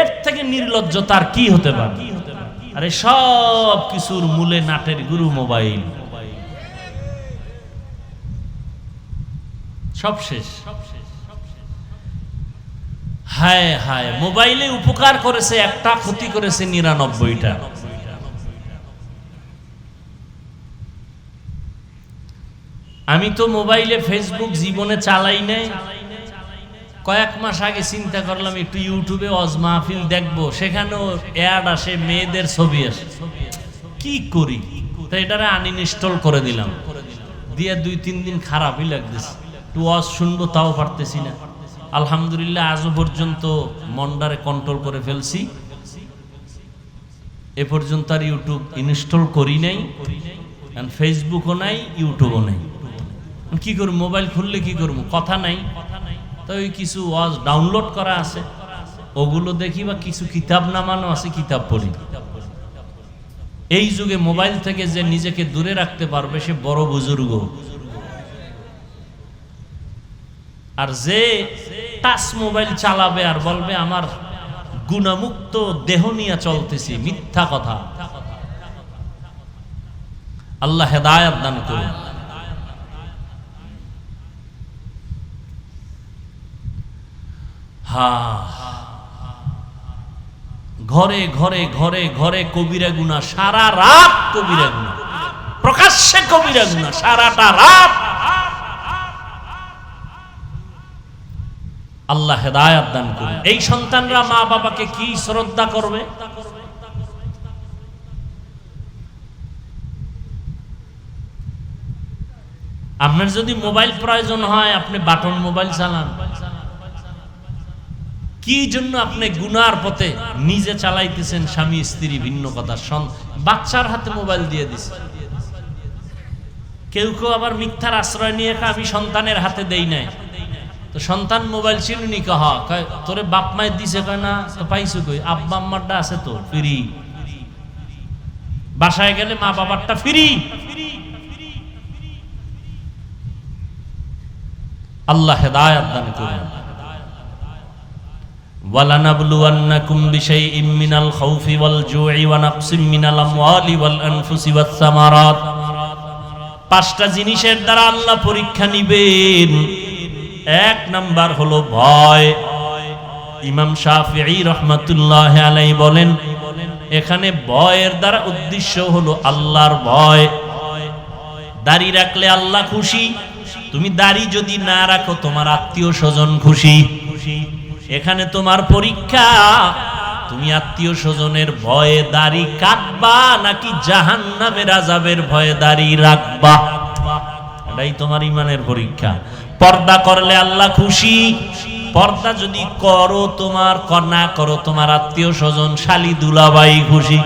এর থেকে নির্লজ্জতা আর কি হতে পারে? আরে সব কিছুর মূলে নাটের গুরু মোবাইল। সব শেষ। হায় হায়, মোবাইলে উপকার করেছে একটা, ক্ষতি করেছে ৯৯টা। আমি তো মোবাইলে ফেসবুক জীবনে চালাই নাই। কয়েক মাস আগে চিন্তা করলাম একটু ইউটিউবে ওয়াজ মাহফিল দেখবো, সেখানেও অ্যাড আসে, মেয়েদের ছবি আসে। কি করি, তো এটারে আনইনস্টল করে দিলাম। দিয়ে ২-৩ দিন খারাপই লাগতেছে, একটু ওয়াজ শুনবো তাও পারতেছি না। আলহামদুলিল্লাহ আজও পর্যন্ত মনটারে কন্ট্রোল করে ফেলছি। এ পর্যন্ত আর ইউটিউব ইনস্টল করি নাই, ফেসবুকও নাই, ইউটিউবও নাই। কি করব, মোবাইল খুললে কি করব, কথা নাই। তো ওই কিছু ওয়াজ ডাউনলোড করা আছে, ওগুলো দেখি, বা কিছু কিতাব নামানো আছে, কিতাব পড়ি। এই যুগে মোবাইল থেকে যে নিজেকে দূরে রাখতে পারবে সে বড় বুজুর্গ। আর যে টাচ মোবাইল চালাবে আর বলবে আমার গুণামুক্ত দেহ নিয়ে চলতেছি, মিথ্যা কথা। আল্লাহ হেদায়েত দান করুন। ঘরে ঘরে ঘরে ঘরে কবিরা গুনাহ, সারা রাত কবিরা গুনাহ, প্রকাশ্যে কবিরা গুনাহ, সারাটা রাত। আল্লাহ হেদায়েত দান করুন। এই সন্তানরা মা বাবাকে কি শ্রদ্ধা করবে? আপনার যদি মোবাইল প্রয়োজন হয়, আপনি বাটন মোবাইল চালান। কি জন্য আপনি গুনার পথে নিজে চালাইতেছেন, স্বামী স্ত্রী ভিন্ন কথা, বাচ্চার হাতে মোবাইল দিয়ে দিছে। কেউ কেউ আবার মিথ্যার আশ্রয় নিয়ে আমি সন্তানের হাতে দেই নাই। তো সন্তান মোবাইল চিনুনি, কহ তোরে বাপ মায়ের দিছে, কয় না তো পাইছো কই, আব্বা আম্মারটা আছে তো ফ্রি, বাসায় গেলে মা বাবারটা ফ্রি। আল্লাহ হেদায়েত দান করুন। ওয়ালানাবলুওয়ান্নাকুম বিশাইইম মিনাল খাউফি ওয়াল জুই ওয়া নাকসিম মিনাল আমওয়ালি ওয়াল আনফুসি ওয়াস সামারাত। পাঁচটা জিনিসের দ্বারা আল্লাহ পরীক্ষা নিবেন। এক নাম্বার হলো ভয়। ইমাম শাফিঈ রাহমাতুল্লাহি আলাইহি বলেন, এখানে ভয়ের দ্বারা উদ্দেশ্য হলো আল্লাহর ভয়। দাড়ি রাখলে আল্লাহ খুশি, তুমি দাড়ি যদি না রাখো তোমার আত্মীয় স্বজন খুশি। এখানে তোমার পরীক্ষা, তুমি আত্মীয় স্বজনের ভয়ে দাড়ি কাটবা নাকি জাহান্নামের আযাবের ভয়ে দাড়ি রাখবা, এটাই তোমার ঈমানের পরীক্ষা। পর্দা করলে আল্লাহ খুশি, পর্দা যদি করো তোমার না করো তোমার আত্মীয় স্বজন শালি দুলাভাই খুশি।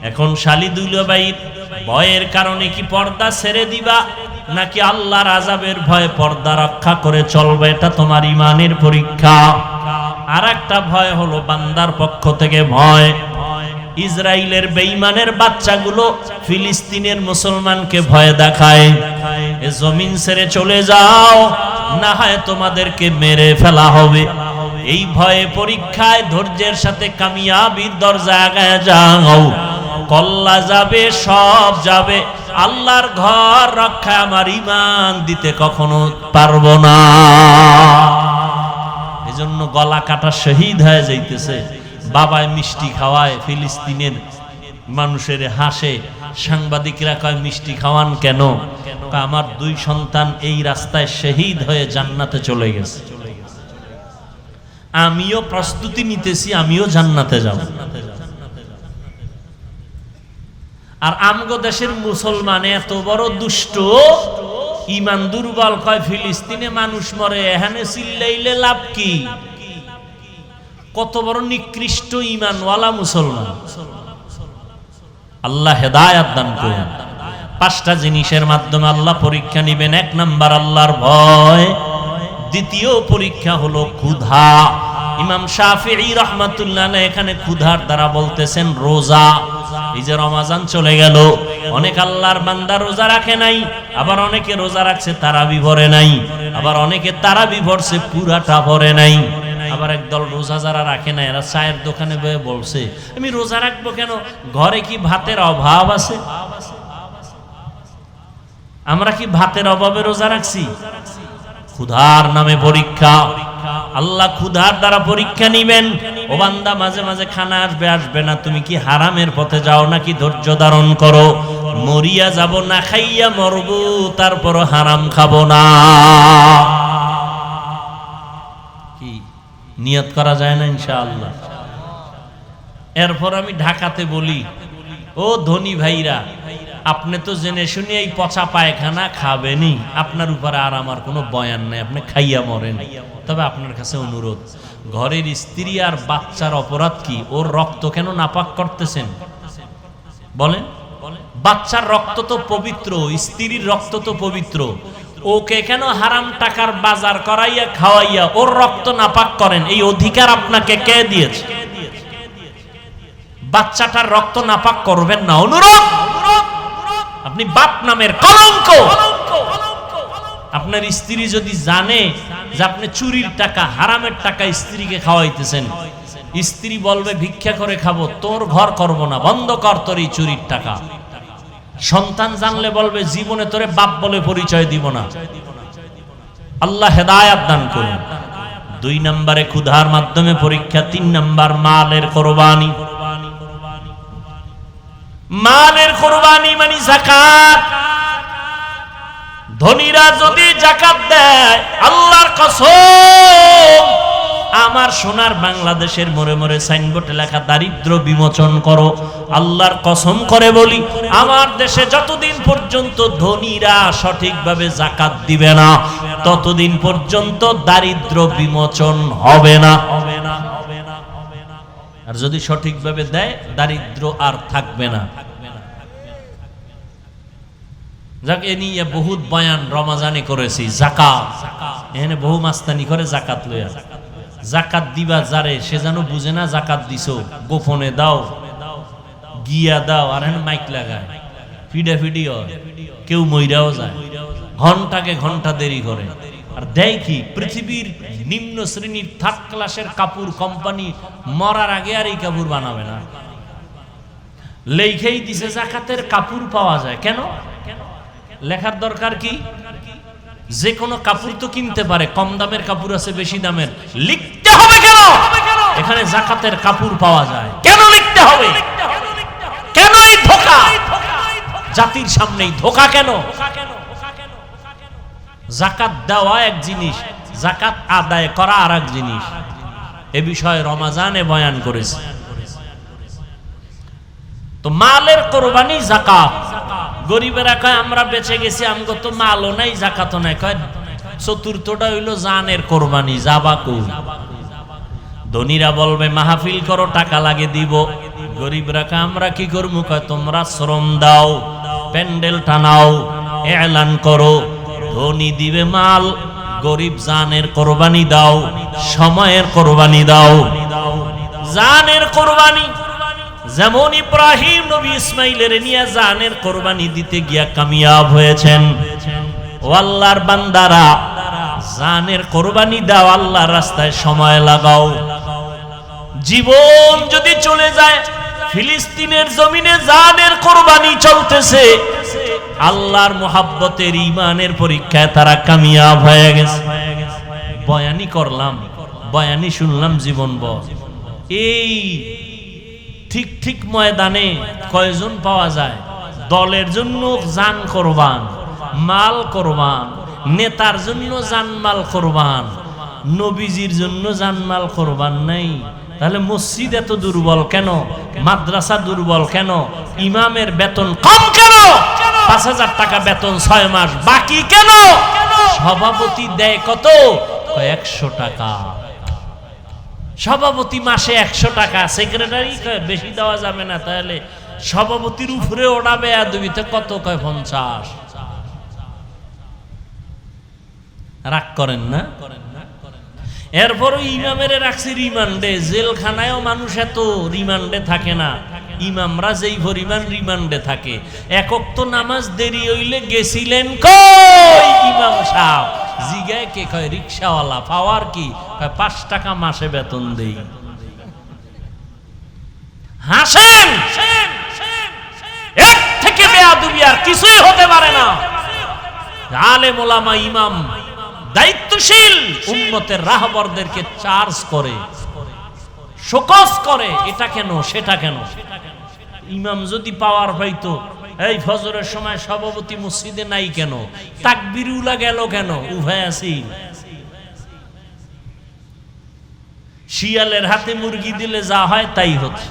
এখন শালি দুলাভাইর ভয়ের কারণে কি পর্দা ছেড়ে দিবা নাকি আল্লাহর আযাবের ভয়ে পর্দা রক্ষা করে চলবে, এটা তোমার ঈমানের পরীক্ষা। আর একটা ভয় হলো বান্দার পক্ষ থেকে ভয়। ইসরায়েলের বেঈমানের বাচ্চাগুলো ফিলিস্তিনের মুসলমানকে ভয় দেখায়, এ জমিন ছেড়ে চলে যাও না হয় তোমাদেরকে মেরে ফেলা হবে। এই ভয়ে পরীক্ষায় ধৈর্যের সাথে কামিয়াবির দরজা আগায় যাও। কল্লা যাবে, সব যাবে, আল্লাহর ঘর রক্ষা আমার ঈমান দিতে কখনো পারবো না। এজন্য গলা কাটা শহীদ হয়ে যাইতেছে, বাবায় মিষ্টি খাওয়ায়, ফিলিস্তিনের মানুষের হাসে, সাংবাদিকরা কয় মিষ্টি খাওয়ান কেন? আমার দুই সন্তান এই রাস্তায় শহীদ হয়ে জান্নাতে চলে গেছে, আমিও প্রস্তুতি নিতেছি, আমিও জান্নাতে যাব। আর আমগো দেশের মুসলমান এত বড় দুষ্ট, ঈমান দুর্বল, কয় ফিলিস্তিনে মানুষ মরে, এখানে চিল্লাইলে লাভ কি? কত বড় নিকৃষ্ট ঈমানওয়ালা মুসলমান। আল্লাহ হেদায়েত দান করুন। পাঁচটা জিনিসের মাধ্যমে আল্লাহ পরীক্ষা নিবেন। এক নাম্বার আল্লাহর ভয়, দ্বিতীয় পরীক্ষা হলো ক্ষুধা। ইমাম শাফিঈ রাহমাতুল্লাহ আলাইহি এখানে ক্ষুধার দ্বারা বলতেছেন রোজা। এই যে রমজান চলে গেল, অনেক আল্লাহর বান্দা রোজা রাখে নাই, আবার অনেকে রোজা রাখছে তারাবি ভরে নাই, আবার অনেকে তারাবি ভরছে পুরাটা ভরে নাই। আবার একদল রোজা যারা রাখে না, এরা চায়ের দোকানে বসে বলছে আমি রোজা রাখবো কেন, ঘরে কি ভাতের অভাব আছে? আমরা কি ভাতের অভাবে রোজা রাখছি? ক্ষুধার নামে পরীক্ষা। আল্লাহ ক্ষুধার দ্বারা পরীক্ষা নিবেন। ও বান্দা, মাঝে মাঝে খানা আসবে, আসবে না, তুমি কি হারামের পথে যাও নাকি ধৈর্য ধারণ করো? মরিয়া যাব না খাইয়া মরবো, তারপর হারাম খাবো না, কি নিয়ত করা যায় না ইনশাআল্লাহ? এরপর আমি ঢাকাতে বলি, ও ধনী ভাইরা, আপনি তো জেনে শুনে এই পচা পায়খানা খাবেনি, আপনার উপরে আর আমার কোনো বয়ান নাই, আপনি খাইয়া মরেন। তবে আপনার কাছে অনুরোধ, ঘরের স্ত্রী আর বাচ্চার অপরাধ কি? ওর রক্ত কেন নাপাক করতেছেন বলেন? বাচ্চার রক্ত তো পবিত্র, স্ত্রীর রক্ত তো পবিত্র। ওকে কেন হারাম টাকার বাজার করাইয়া খাওয়াইয়া ওর রক্ত নাপাক করেন? এই অধিকার আপনাকে কে দিয়েছে? বাচ্চাটার রক্ত নাপাক করবেন না, অনুরোধ। আপনি বাপ নামের কলঙ্ক। আপনার স্ত্রী যদি জানে যে আপনি চুরির টাকা, হারামের টাকা স্ত্রীকে খাওয়াইতেছেন, স্ত্রী বলবে ভিক্ষা করে খাবো, তোর ঘর করব না, বন্ধ কর তোর এই চুরির টাকা। সন্তান জানলে বলবে জীবনে তোরে বাপ বলে পরিচয় দিব না। আল্লাহ হেদায়েত দান করুন। 2 নম্বরে ক্ষুধার মাধ্যমে পরীক্ষা। 3 নম্বর মালের কোরবানি। মালের কোরবানি মানে যাকাত। ধনীরা যদি যাকাত দেয়, আল্লাহর কসম, আমার সোনার বাংলাদেশের মোড়ে মোড়ে সাইনবোর্ডে লেখা দারিদ্র বিমোচন করো। আল্লাহর কসম করে বলি, আমার দেশে যতদিন পর্যন্ত ধনীরা সঠিকভাবে যাকাত দিবে না, ততদিন পর্যন্ত দারিদ্র বিমোচন হবে না। আর যদি সঠিকভাবে দেয়, দারিদ্র আর থাকবে না। যাক, এ নিয়ে বহুত বয়ান রমাজানে করেছি। যাকাত এখানে বহু মাস্তানি করে জাকাত লইয়া। জাকাত দিবা যারে, সে যেন বুঝে না জাকাত দিছো, গোপনে দাও, গিয়া দাও, আর এখানে মাইক লাগায়, ফিডাফিডি হয়, কেউ মইরাও যায়, ঘন্টাকে ঘন্টা দেরি করে। আর দেয় কি? পৃথিবীর নিম্ন শ্রেণীর 3rd ক্লাসের কাপড় কোম্পানি মরার আগে আর এই কাপড় বানাবে না। লেখেই দিছে জাকাতের কাপড় পাওয়া যায়। কেন লেখার দরকার কি? যে কোনো কাপড় তো কিনতে পারে, কম দামের কাপড় আছে, বেশি দামের। লিখতে হবে কেন এখানে জাকাতের কাপড় পাওয়া যায়? কেন লিখতে হবে? কেন এই ধোঁকা? জাতির সামনেই ধোঁকা কেন? জাকাত দেওয়া এক জিনিস, জাকাত আদায় করা আর এক জিনিস। এ বিষয়ে রমাজানে বয়ান করেছে। তো মালের কোরবানি যাকাত। গরিবেরা কয় আমরা বেঁচে গেছি, আমগো তো মালও নাই, যাকাতও নাই। কয় চতুর্থটা হইল জানের কোরবানি, যাবা কই? ধনীরা বলবে মাহফিল করো, টাকা লাগে দিব। গরিবরা কয় আমরা কি করবো? কয় তোমরা শ্রম দাও, প্যান্ডেল টানাও, এলান করো। ধনী দিবে মাল, গরিব জানের কোরবানি দাও, সময়ের কোরবানি দাও। জানের কোরবানি যেমন ইব্রাহিম নবী ইসমাইলের নিয়ে জানের কোরবানি দিতে গিয়া কামিয়াব হয়েছেন। ও আল্লাহর বান্দারা, জানের কোরবানি দাও, আল্লাহর রাস্তায় সময় লাগাও। জীবন যদি চলে যায়, ফিলিস্তিনের জমিনে জানের কোরবানি চলতেছে, আল্লাহর মুহাব্বতের ঈমানের পরীক্ষায় তারা কামিয়াব হয়ে গেছে। বয়ানি করলাম, বয়ানি শুনলাম জীবনভর। এই ঠিক ঠিক ময়দানে কয়জন পাওয়া যায়? দলের জন্য জান কোরবান, মাল কোরবান, নেতার জন্য জানমাল কোরবান, নবীজির জন্য জানমাল কোরবান নাই। তাহলে মসজিদ এত দুর্বল কেন? মাদ্রাসা দুর্বল কেন? ইমামের বেতন কম কেন? 5,000 টাকা বেতন 6 মাস, বাকি কেন? সভাপতি দেয় কত? 100 টাকা। সভাপতি মাসে 100 টাকা, সেক্রেটারি বেশি দেওয়া যাবে না। তাহলে সভাপতির উপরে ওড়াবে আদবিতে কত? 50। রাগ করেন না? এরপরও ইমামের রাখছে রিমান্ডে। জেলখানায়ও মানুষ এত রিমান্ডে থাকে না, ইমামরা যেই পরিমাণ রিমান্ডে থাকে। একক তো নামাজ দেরি হইলে গেছিলেন কই ইমাম সাহেব? জিগায় কে? কয় রিক্সাওয়ালা। পাওয়ার কি? 5 টাকা মাসে বেতন দেই। হাসেন, এর থেকে বেয়াদবি আর কিছুই হতে পারে না। আলেম ওলামা ইমাম দায়িত্বশীল উম্মতের রাহবরদেরকে চার্জ করে, শোকজ করে, এটা কেন সেটা কেন। ইমাম যদি পাওয়ার পাইতো, এই ফজরের সময় সভাপতি মসজিদে নাই কেন? তাকবীরুল্লাহ গেল কেন? উভয় আছি। শিয়ালের হাতে মুরগি দিলে যা হয় তাই হচ্ছে।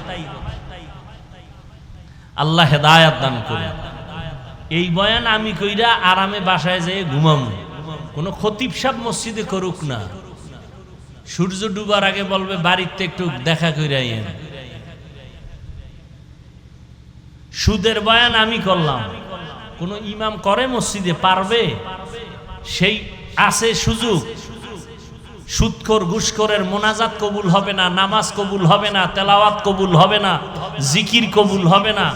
আল্লাহ হেদায়েত দান করুন। এই বয়ান আমি কইরা আরামে বাসায় যেয়ে ঘুমামু। কোন খতিব সাহেব মসজিদে করুক না। সূর্য ডুবার আগে বলবে বাড়িতে একটু দেখা কইরা আইয়েন। সুদের বয়ান আমি করলাম, কোন ইমাম করে মসজিদে? পারবে? সেই আছে সুযোগ। সুদখোর ঘুষখোরের মোনাজাত কবুল হবে না, নামাজ কবুল হবে না, তেলাওয়াত কবুল হবে না, জিকির কবুল হবে না।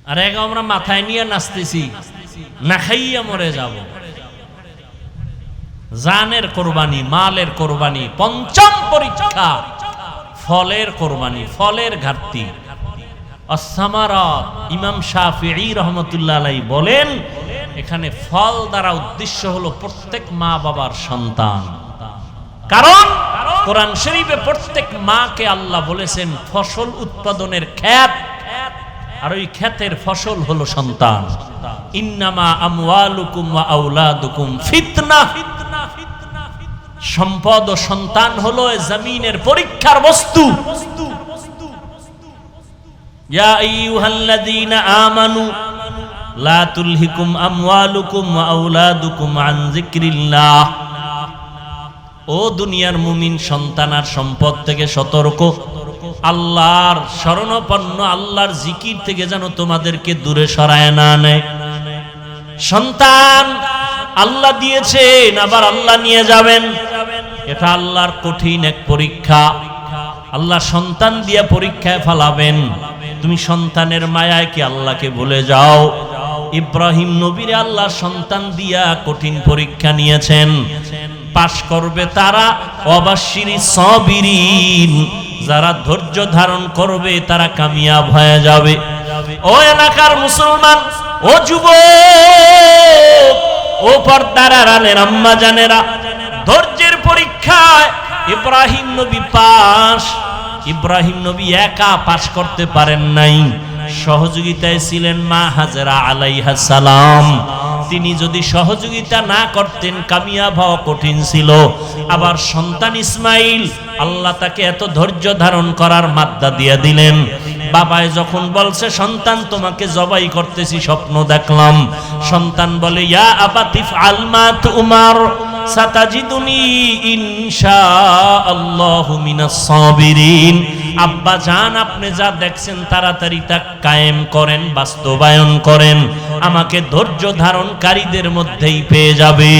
আর এক আমরা মাথায় নিয়ে নাচতেছি, না খাইয়া মরে যাব। জানের কোরবানি, মালের কোরবানি, পঞ্চম পরীক্ষা ফলের কোরবানি, ফলের ঘাটতি। আস-সামারাত, ইমাম শাফিঈ রাহমাতুল্লাহ আলাইহি বলেন এখানে ফল দ্বারা উদ্দেশ্য হলো প্রত্যেক মা বাবার সন্তান। কারণ কোরআন শরীফে প্রত্যেক মাকে আল্লাহ বলেছেন ফসল উৎপাদনের ক্ষেত, আর ওই ক্ষেতের ফসল হলো সন্তান। ইন্নামা আমওয়ালুকুম ওয়া আওলাদুকুম ফিতনা, সম্পদ ও সন্তান হলো জমিনের পরীক্ষার বস্তু। ইয়া আইয়ুহাল্লাযীনা আমানু লা তুলহিকুম আমওয়ালুকুম ওয়া আওলাদুকুম আন যিকরিল্লাহ। ও দুনিয়ার মুমিন, সন্তান আর সম্পদ থেকে সতর্ক, আল্লাহর শরণাপন্ন, আল্লাহর জিকির থেকে যেন তোমাদেরকে দূরে সরায় না নেয়। সন্তান আল্লাহ দিয়েছেন, আবার আল্লাহ নিয়ে যাবেন, এটা আল্লাহর কঠিন এক পরীক্ষা। আল্লাহ সন্তান দিয়ে পরীক্ষায় ফেলাবেন। তুমি সন্তানের মায়ায় কি আল্লাহকে ভুলে যাও? ইব্রাহিম নবীরে আল্লাহ সন্তান দিয়া কঠিন পরীক্ষা নিয়েছেন। পাশ করবে তারা, ওয়াবাশশিরিস সাবিরিন, যারা ধৈর্য ধারণ করবে তারা কামিয়াব হয়ে যাবে। ও এলাকার মুসলমান, ও যুবক, ও পর্দার আড়ালের আম্মা জানেরা, ধৈর্যের পরীক্ষায় ইব্রাহিম নবী পাস। ইব্রাহিম নবী একা পাস করতে পারেন নাই, সহযোগিতায় ছিলেন মা হাজেরা আলাইহা সালাম। তিনি যদি সহযোগিতা না করতেন কামিয়াব হওয়া কঠিন ছিল। আবার সন্তান ইসমাইল, আল্লাহ তাকে এত ধৈর্য ধারণ করার মাদ্দা দিয়ে দিলেন। বাবায় যখন বলছে সন্তান তোমাকে জবাই করতেছি, স্বপ্ন দেখলাম, সন্তান বলে ইয়া আবাতি ইফআল মা তুমার সাতাজিদুনি ইনশাআল্লাহু মিনাস সাবিরিন। আব্বা জান, আপনি যা দেখছেন তাড়াতাড়ি তা কায়েম করেন, বাস্তবায়ন করেন, আমাকে ধৈর্য ধারণকারীদের মধ্যেই পেয়ে যাবে।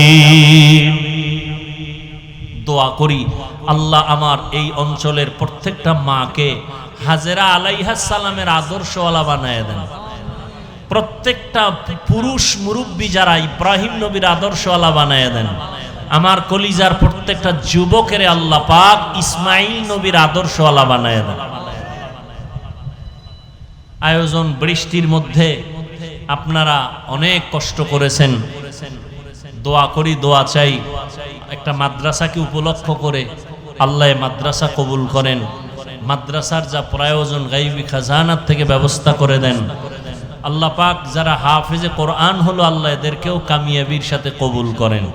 দোয়া করি আল্লাহ আমার এই অঞ্চলের প্রত্যেকটা মাকে হাজেরা আলাইহা সালামের আদর্শওয়ালা বানায় দেন। প্রত্যেকটা পুরুষ মুরব্বী যারা ইব্রাহিম নবীর আদর্শওয়ালা বানায় দেন। আমার কলিজার প্রত্যেকটা যুবকের আল্লাহ পাক ইসমাইল নবীর আদর্শওয়ালা বানায় দেন। আয়োজন বৃষ্টির মধ্যে আপনারা অনেক কষ্ট করেছেন, দোয়া করি, দোয়া চাই একটা মাদ্রাসাকে উপলক্ষ করে আল্লাহ মাদ্রাসা কবুল করেন। মাদ্রাসার যা প্রয়োজন গায়বী খাজানাত থেকে ব্যবস্থা করে দেন। আল্লাহ পাক যারা হাফেজে কোরআন হলো, আল্লাহ এদেরকেও কামিয়াবির সাথে কবুল করেন।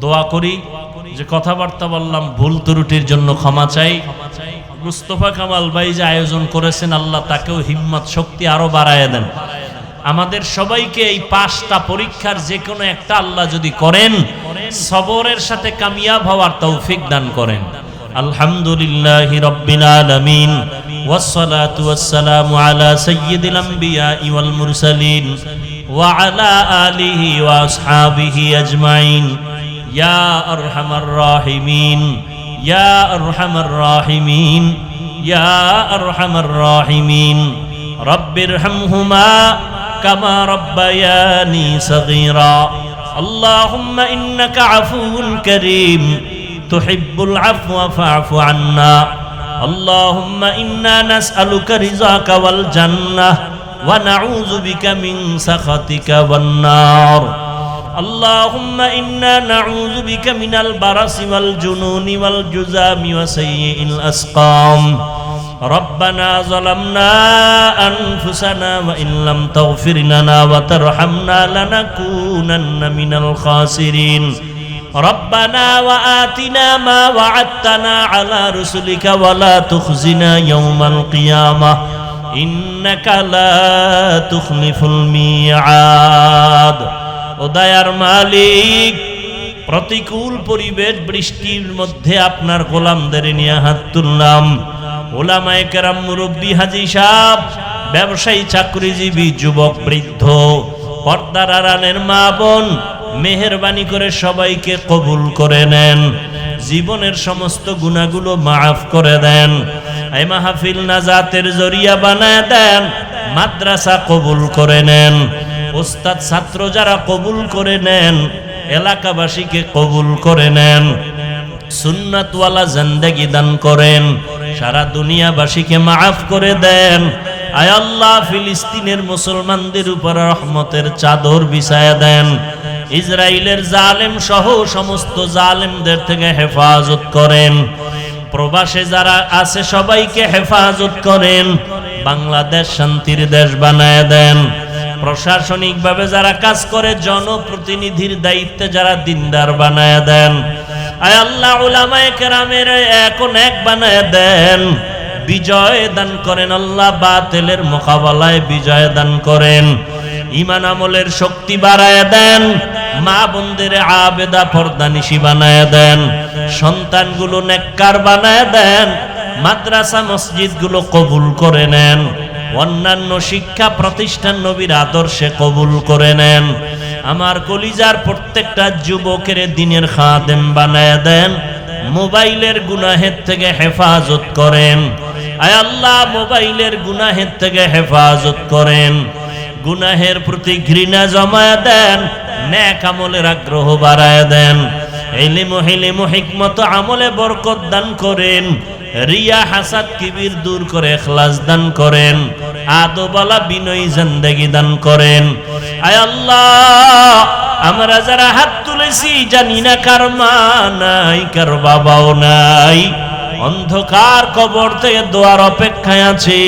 দোয়া করি, যে কথাবার্তা বললাম ভুল ত্রুটির জন্য ক্ষমা চাই। মুস্তফা কামাল ভাই যে আয়োজন করেছেন, আল্লাহ তাকেও হিম্মত শক্তি আরো বাড়ায় দেন। আমাদের সবাইকে এই 5টা পরীক্ষার যে কোনো একটা আল্লাহ যদি করেন, সবরের সাথে কামিয়াব হওয়ার তৌফিক দান করেন। আলহামদুলিল্লাহি রাব্বিল আলামিন, ওয়াসসালাতু ওয়াসসালামু আলা সাইয়্যিদিল আমবিয়াই ওয়াল মুরসালিন ওয়া আলা আলিহি ওয়া আসহাবিহি আজমাইন। ইয়া আরহামার রাহিমিন, ইয়া আরহামার রাহিমিন, ইয়া আরহামার রাহিমিন। রব্বিরহামহুমা কামা রাব্বায়ানি সগীরা। আল্লাহুম্মা ইন্নাকা আফুউন কারীম তুহিব্বুল আফওয়া ফা'ফু আন্না। আল্লাহুম্মা ইন্না নাসআলুকা রিযাকা ওয়াল জান্নাহ ওয়া নাউযু বিকা মিন সাখাতিকা ওয়ান নার। اللهم إنا نعوذ بك من البرص والجنون والجذام وسيء الأسقام. ربنا ظلمنا أنفسنا وإن لم تغفر لنا وترحمنا لنكونن من الخاسرين. ربنا وآتنا ما وعدتنا على رسلك ولا تخزنا يوم القيامة إنك لا تخلف الميعاد. ও দয়ার মালিক, প্রতিকূল পরিবেশ বৃষ্টির মধ্যে আপনার গোলামদের নিয়ে হাত তুললাম। ওলামায়ে কেরাম, মুরব্বী, হাজী সাহেব, ব্যবসায়ী, চাকরিজীবী, যুবক, বৃদ্ধ, পর্দার আড়ালের মা বোন, মেহেরবানি করে সবাইকে কবুল করে নেন, জীবনের সমস্ত গুনাহগুলো মাফ করে দেন। এই মাহফিল নাজাতের জরিয়া বানায় দেন, মাদ্রাসা কবুল করে নেন, ওস্তাদ ছাত্র যারা কবুল করে নেন, এলাকাবাসীকে কবুল করে নেন, সুন্নাতওয়ালা জিন্দেগি দান করেন, সারা দুনিয়াবাসীকে মাফ করে দেন। আয় আল্লাহ, ফিলিস্তিনের মুসলমানদের উপর রহমতের চাদর বিছায়া দেন, ইসরায়েলের জালেম সহ সমস্ত জালেমদের থেকে হেফাজত করেন, প্রবাসে যারা আছে সবাইকে হেফাজত করেন, বাংলাদেশ শান্তির দেশ বানায় দেন। প্রশাসনিকভাবে যারা কাজ করে, জনপ্রতিনিধির দায়িত্বে যারা দিনদার বানায় দেন। আয় আল্লাহ, উলামায়ে কেরামের এখন এক বানায় দেন, বিজয় দান করেন আল্লাহ, বাতিলের মোকাবেলায় বিজয় দান করেন, ঈমান আমলের শক্তি বাড়ায় দেন, মা বোনদের আবেদা পর্দানিশী বানায় দেন, সন্তানগুলো নেককার বানায় দেন, মাদ্রাসা মসজিদগুলো কবুল করে নেন, অন্যান্য শিক্ষা প্রতিষ্ঠান নবীর আদর্শে কবুল করে নেন। আমার কলিজার প্রত্যেকটা যুবকের দিনের খাদেম বানায় দেন, মোবাইলের গুনাহের থেকে হেফাজত করেন। আয় আল্লাহ, মোবাইলের গুনাহের থেকে হেফাজত করেন, গুনাহের প্রতি ঘৃণা জমায় দেন, নেক আমলের আগ্রহ বাড়ায় দেন, ইলম হিকমত আমলে বরকত দান করেন, রিয়া হাসাদ কিবির দূর করে ইখলাস দান করেন, আদবওয়ালা বিনয়ী জিন্দেগি দান করেন। আয় আল্লাহ, আমরা যারা হাত তুলেছি জানি না কার মা নাই, কার বাবাও নাই, অন্ধকার কবর থেকে দোয়ার অপেক্ষায় আছি।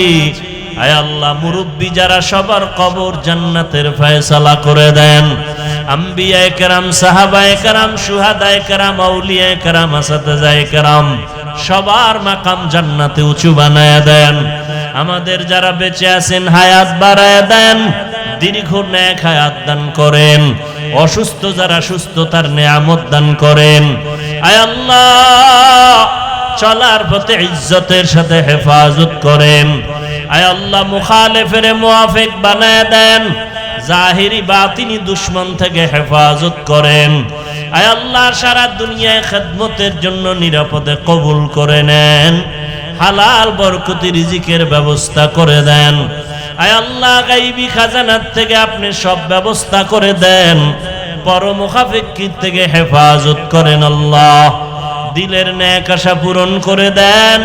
আয় আল্লাহ, মুরব্বী যারা সবার কবর জান্নাতের ফয়সালা করে দেন। আম্বিয়ায়ে কেরাম, সাহাবায়ে কেরাম, শুহাদায়ে কেরাম, আউলিয়ায়ে কেরাম, আসাতিজায়ে কেরাম, সবার মাকাম জান্নাতে উঁচু বানায় দেন। আমাদের যারা বেঁচে আছেন হায়াত বাড়ায় দেন, দীর্ঘ নেক হায়াত দান করেন, অসুস্থ যারা সুস্থতার নেয়ামত দান করেন। আয় আল্লাহ, চলার পথে ইজ্জতের সাথে হেফাজত করেন। আয় আল্লাহ, মুখালেফের মুআফিক বানায় দেন, জাহিরি বাতিনি দুশমন থেকে হেফাজত করেন। আয় আল্লাহ, সারা দুনিয়ায় খেদমতের জন্য নিরাপদে কবুল করে নেন, হালাল বরকতি রিজিকের ব্যবস্থা করে দেন। আয় আল্লাহ, গায়বী খাজানার থেকে আপনি সব ব্যবস্থা করে দেন, পরমুখাফিকির থেকে হেফাজত করেন। আল্লাহ, দিলের নেক আশা পূরণ করে দেন।